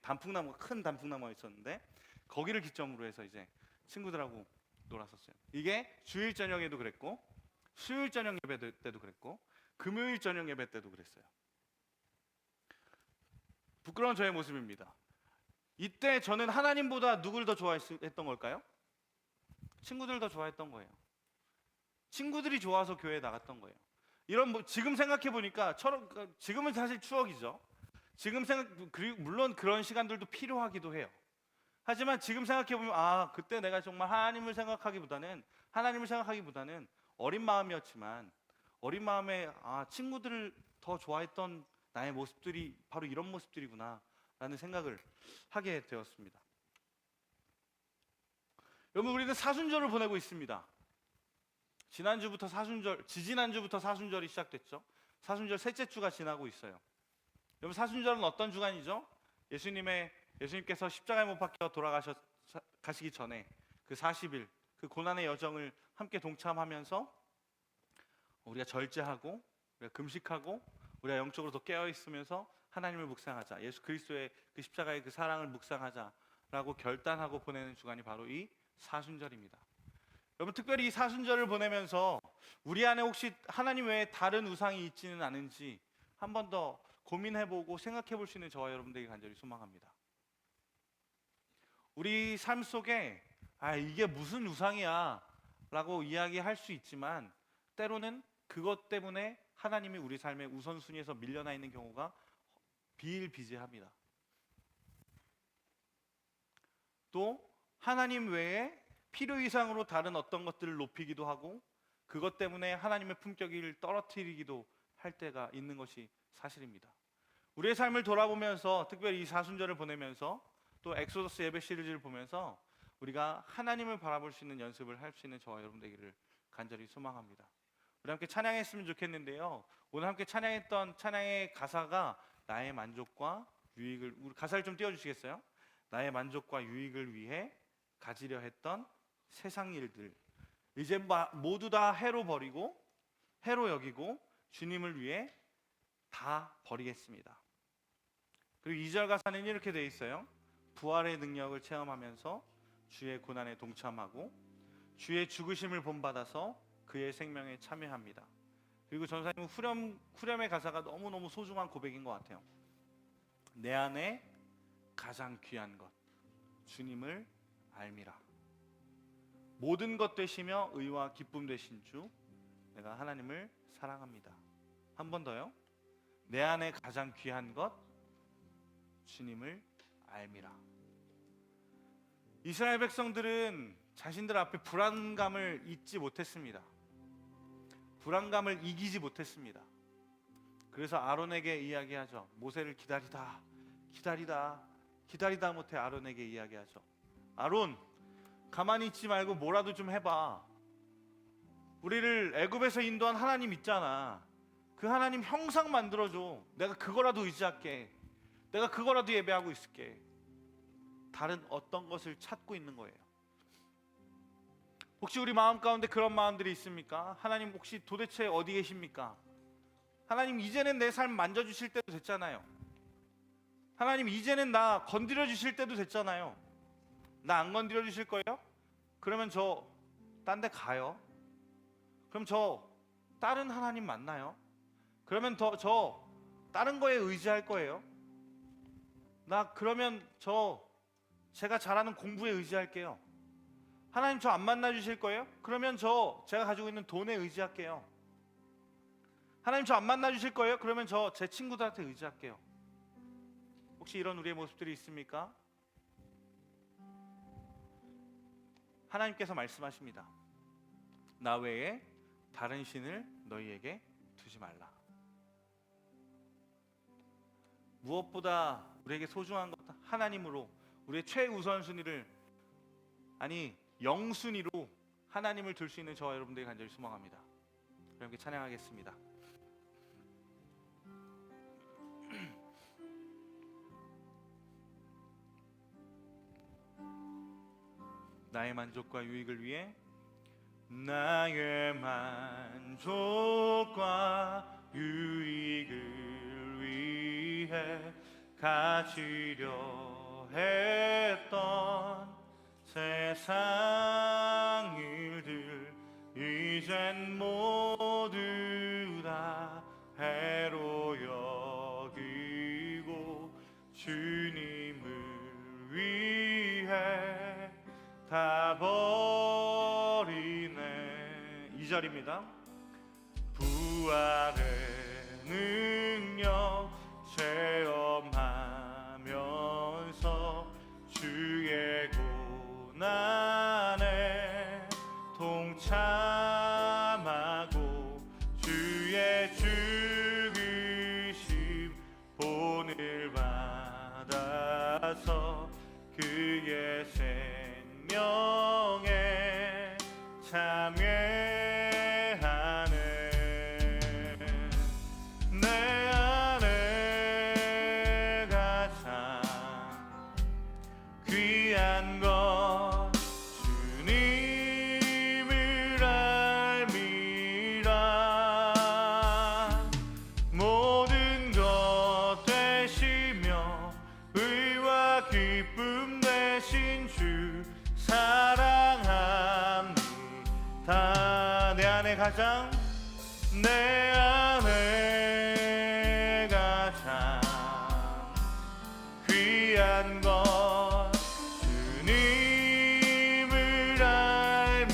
Speaker 1: 큰 단풍나무가 있었는데 거기를 기점으로 해서 이제 친구들하고 놀았었어요. 이게 주일 저녁에도 그랬고 수요일 저녁 예배 때도 그랬고 금요일 저녁 예배 때도 그랬어요. 부끄러운 저의 모습입니다. 이때 저는 하나님보다 누굴 더 좋아했던 걸까요? 친구들 더 좋아했던 거예요. 친구들이 좋아서 교회에 나갔던 거예요. 지금 생각해 보니까 지금은 사실 추억이죠. 물론 그런 시간들도 필요하기도 해요. 하지만 지금 생각해 보면 그때 내가 정말 하나님을 생각하기보다는 어린 마음이었지만 어린 마음에 친구들을 더 좋아했던 나의 모습들이 바로 이런 모습들이구나 라는 생각을 하게 되었습니다. 여러분, 우리는 사순절을 보내고 있습니다. 지지난주부터 사순절이 시작됐죠. 사순절 셋째 주가 지나고 있어요. 여러분, 사순절은 어떤 주간이죠? 예수님께서 십자가에 못 박혀 돌아가시기 전에 그 40일 그 고난의 여정을 함께 동참하면서 우리가 절제하고 우리가 금식하고 우리가 영적으로 더 깨어 있으면서 하나님을 묵상하자, 예수 그리스도의 그 십자가의 그 사랑을 묵상하자라고 결단하고 보내는 주간이 바로 이 사순절입니다. 여러분, 특별히 이 사순절을 보내면서 우리 안에 혹시 하나님 외에 다른 우상이 있지는 않은지 한 번 더 고민해보고 생각해볼 수 있는 저와 여러분들에게 간절히 소망합니다. 우리 삶 속에 이게 무슨 우상이야 라고 이야기할 수 있지만 때로는 그것 때문에 하나님이 우리 삶의 우선순위에서 밀려나 있는 경우가 비일비재합니다. 또 하나님 외에 필요 이상으로 다른 어떤 것들을 높이기도 하고 그것 때문에 하나님의 품격을 떨어뜨리기도 할 때가 있는 것이 사실입니다. 우리의 삶을 돌아보면서 특별히 이 사순절을 보내면서 또 엑소더스 예배 시리즈를 보면서 우리가 하나님을 바라볼 수 있는 연습을 할 수 있는 저와 여러분 되기를 간절히 소망합니다. 우리 함께 찬양했으면 좋겠는데요. 오늘 함께 찬양했던 찬양의 가사가 나의 만족과 유익을, 우리 가사를 좀 띄워주시겠어요? 나의 만족과 유익을 위해 가지려 했던 세상 일들 이제 모두 다 해로 여기고 주님을 위해 다 버리겠습니다. 그리고 2절 가사는 이렇게 되어 있어요. 부활의 능력을 체험하면서 주의 고난에 동참하고 주의 죽으심을 본받아서 그의 생명에 참여합니다. 그리고 전사님 후렴의 가사가 너무너무 소중한 고백인 것 같아요. 내 안에 가장 귀한 것 주님을 알미라. 모든 것 되시며 의와 기쁨 되신 주 내가 하나님을 사랑합니다. 한 번 더요. 내 안에 가장 귀한 것 주님을 알미라. 이스라엘 백성들은 자신들 앞에 불안감을 잊지 못했습니다. 불안감을 이기지 못했습니다. 그래서 아론에게 이야기하죠. 모세를 기다리다 못해 아론에게 이야기하죠. 아론, 가만히 있지 말고 뭐라도 좀 해봐. 우리를 애굽에서 인도한 하나님 있잖아. 그 하나님 형상 만들어줘. 내가 그거라도 의지할게. 내가 그거라도 예배하고 있을게. 다른 어떤 것을 찾고 있는 거예요. 혹시 우리 마음 가운데 그런 마음들이 있습니까? 하나님 혹시 도대체 어디 계십니까? 하나님 이제는 내 삶 만져주실 때도 됐잖아요. 하나님 이제는 나 건드려 주실 때도 됐잖아요. 나 안 건드려 주실 거예요? 그러면 저 딴 데 가요. 그럼 저 다른 하나님 만나요. 그러면 저 다른 거에 의지할 거예요. 나 그러면 제가 잘하는 공부에 의지할게요. 하나님 저 안 만나 주실 거예요? 그러면 제가 가지고 있는 돈에 의지할게요. 하나님 저 안 만나 주실 거예요? 그러면 제 친구들한테 의지할게요. 혹시 이런 우리의 모습들이 있습니까? 하나님께서 말씀하십니다. 나 외에 다른 신을 너희에게 두지 말라. 무엇보다 우리에게 소중한 것 하나님으로 우리의 최우선순위를 영순위로 하나님을 둘 수 있는 저와 여러분들이 간절히 소망합니다. 함께 찬양하겠습니다. 나의 만족과 유익을 위해 나의 만족과 유익을 위해 가지려 했던 세상 일들 이젠 모두 다 해로 여기고 주님을 위해 다 버리네. 2절입니다. 부활의 능력 체험하면서 주의 고난에 동참하고 주의 죽으심 본을 받아서 그의 생명에 참여하네. 내 안에 가장 귀한 것 주님을 알미라. 모든 것 되시며 의와 기쁨 되신 주 사랑합니다. 내 안에 가장 귀한 것 주님을 알미라.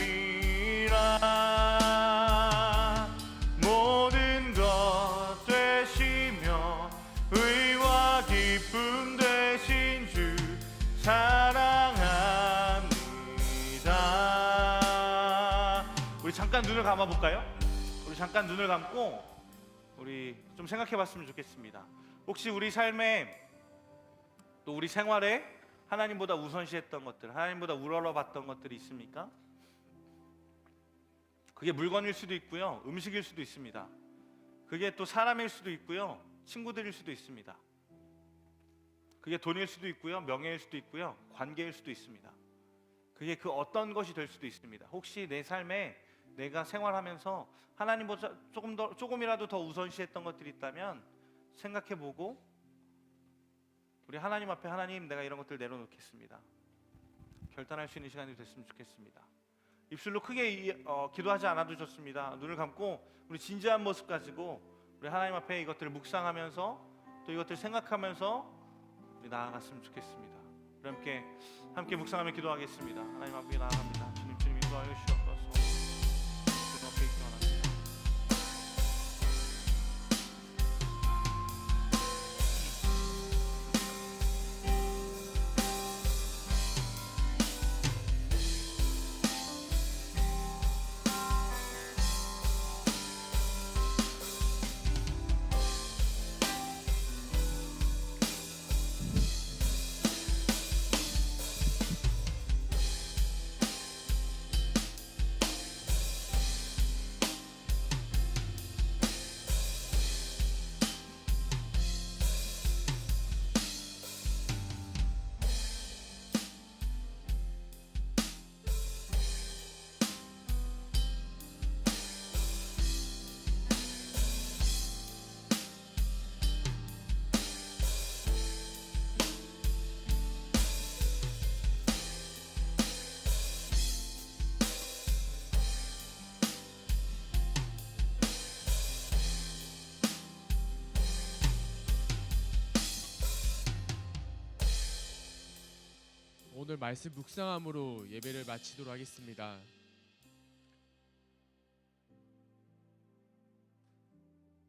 Speaker 1: 모든 것 되시며 의와 기쁨 되신 주 사랑합니다. 우리 잠깐 눈을 감아 볼까요? 우리 잠깐 눈을 감고 우리 좀 생각해 봤으면 좋겠습니다. 혹시 우리 삶에 또 우리 생활에 하나님보다 우선시했던 것들, 하나님보다 우러러봤던 것들이 있습니까? 그게 물건일 수도 있고요, 음식일 수도 있습니다. 그게 또 사람일 수도 있고요, 친구들일 수도 있습니다. 그게 돈일 수도 있고요, 명예일 수도 있고요, 관계일 수도 있습니다. 그게 그 어떤 것이 될 수도 있습니다. 혹시 내 삶에 내가 생활하면서 하나님보다 조금이라도 더 우선시했던 것들이 있다면 생각해보고 우리 하나님 앞에 하나님 내가 이런 것들 내려놓겠습니다. 결단할 수 있는 시간이 됐으면 좋겠습니다. 입술로 크게 기도하지 않아도 좋습니다. 눈을 감고 우리 진지한 모습 가지고 우리 하나님 앞에 이것들을 묵상하면서 또 이것들을 생각하면서 우리 나아갔으면 좋겠습니다. 우리 함께 묵상하며 기도하겠습니다. 하나님 앞에 나아갑니다. 주님 인도하여 주시옵소서. 주님 앞에 기도합니다.
Speaker 2: 오늘 말씀 묵상함으로 예배를 마치도록 하겠습니다.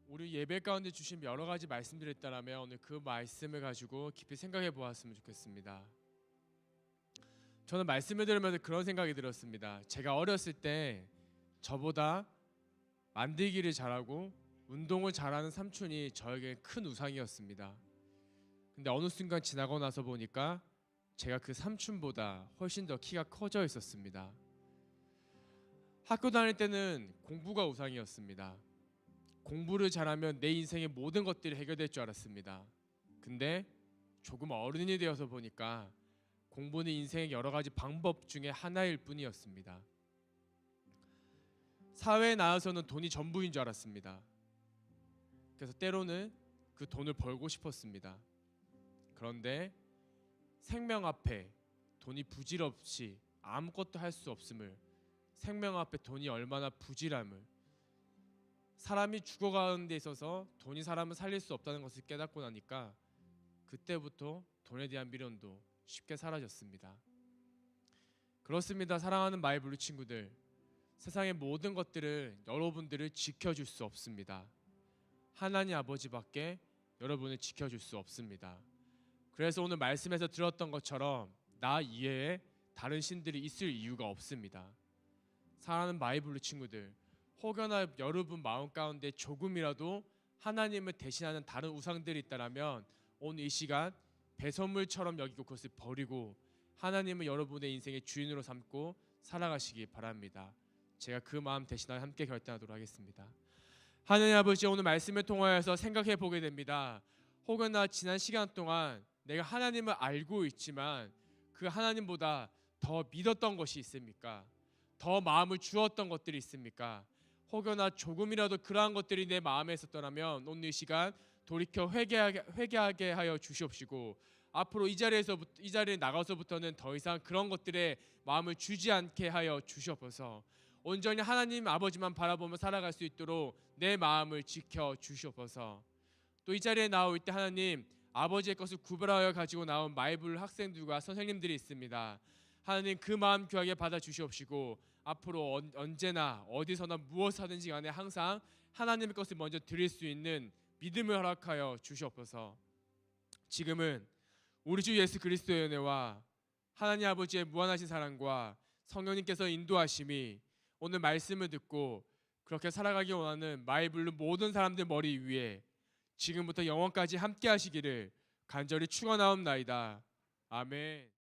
Speaker 2: 우리 예배 가운데 주신 여러 가지 말씀들이 있다라면 오늘 그 말씀을 가지고 깊이 생각해 보았으면 좋겠습니다. 저는 말씀을 들으면서 그런 생각이 들었습니다. 제가 어렸을 때 저보다 만들기를 잘하고 운동을 잘하는 삼촌이 저에게 큰 우상이었습니다. 근데 어느 순간 지나고 나서 보니까 제가 그 삼촌보다 훨씬 더 키가 커져 있었습니다. 학교 다닐 때는 공부가 우상이었습니다. 공부를 잘하면 내 인생의 모든 것들이 해결될 줄 알았습니다. 근데 조금 어른이 되어서 보니까 공부는 인생의 여러 가지 방법 중에 하나일 뿐이었습니다. 사회에 나와서는 돈이 전부인 줄 알았습니다. 그래서 때로는 그 돈을 벌고 싶었습니다. 그런데 생명 앞에 돈이 부질없이 아무것도 할 수 없음을, 생명 앞에 돈이 얼마나 부질함을, 사람이 죽어가는 데 있어서 돈이 사람을 살릴 수 없다는 것을 깨닫고 나니까 그때부터 돈에 대한 미련도 쉽게 사라졌습니다. 그렇습니다. 사랑하는 마이블루 친구들, 세상의 모든 것들을 여러분들을 지켜줄 수 없습니다. 하나님 아버지밖에 여러분을 지켜줄 수 없습니다. 그래서 오늘 말씀에서 들었던 것처럼 나 이외에 다른 신들이 있을 이유가 없습니다. 사랑하는 마이블루 친구들, 혹여나 여러분 마음 가운데 조금이라도 하나님을 대신하는 다른 우상들이 있다면 오늘 이 시간 배설물처럼 여기고 그것을 버리고 하나님을 여러분의 인생의 주인으로 삼고 살아가시기 바랍니다. 제가 그 마음 대신하여 함께 결단하도록 하겠습니다. 하나님 아버지, 오늘 말씀을 통하여서 생각해 보게 됩니다. 혹여나 지난 시간 동안 내가 하나님을 알고 있지만 그 하나님보다 더 믿었던 것이 있습니까? 더 마음을 주었던 것들이 있습니까? 혹여나 조금이라도 그러한 것들이 내 마음에 있었더라면 오늘 이 시간 돌이켜 회개하게 하여 주시옵시고, 앞으로 이 자리에 나가서부터는 더 이상 그런 것들에 마음을 주지 않게 하여 주시옵소서. 온전히 하나님 아버지만 바라보며 살아갈 수 있도록 내 마음을 지켜 주시옵소서. 또 이 자리에 나올 때 하나님 아버지의 것을 구별하여 가지고 나온 마이블 학생들과 선생님들이 있습니다. 하나님 그 마음 귀하게 받아 주시옵시고, 앞으로 언제나 어디서나 무엇 하든지 간에 항상 하나님의 것을 먼저 드릴 수 있는 믿음을 허락하여 주시옵소서. 지금은 우리 주 예수 그리스도의 은혜와 하나님 아버지의 무한하신 사랑과 성령님께서 인도하심이 오늘 말씀을 듣고 그렇게 살아가기 원하는 마이블루 모든 사람들 머리 위에 지금부터 영원까지 함께 하시기를 간절히 축원하옵나이다. 아멘.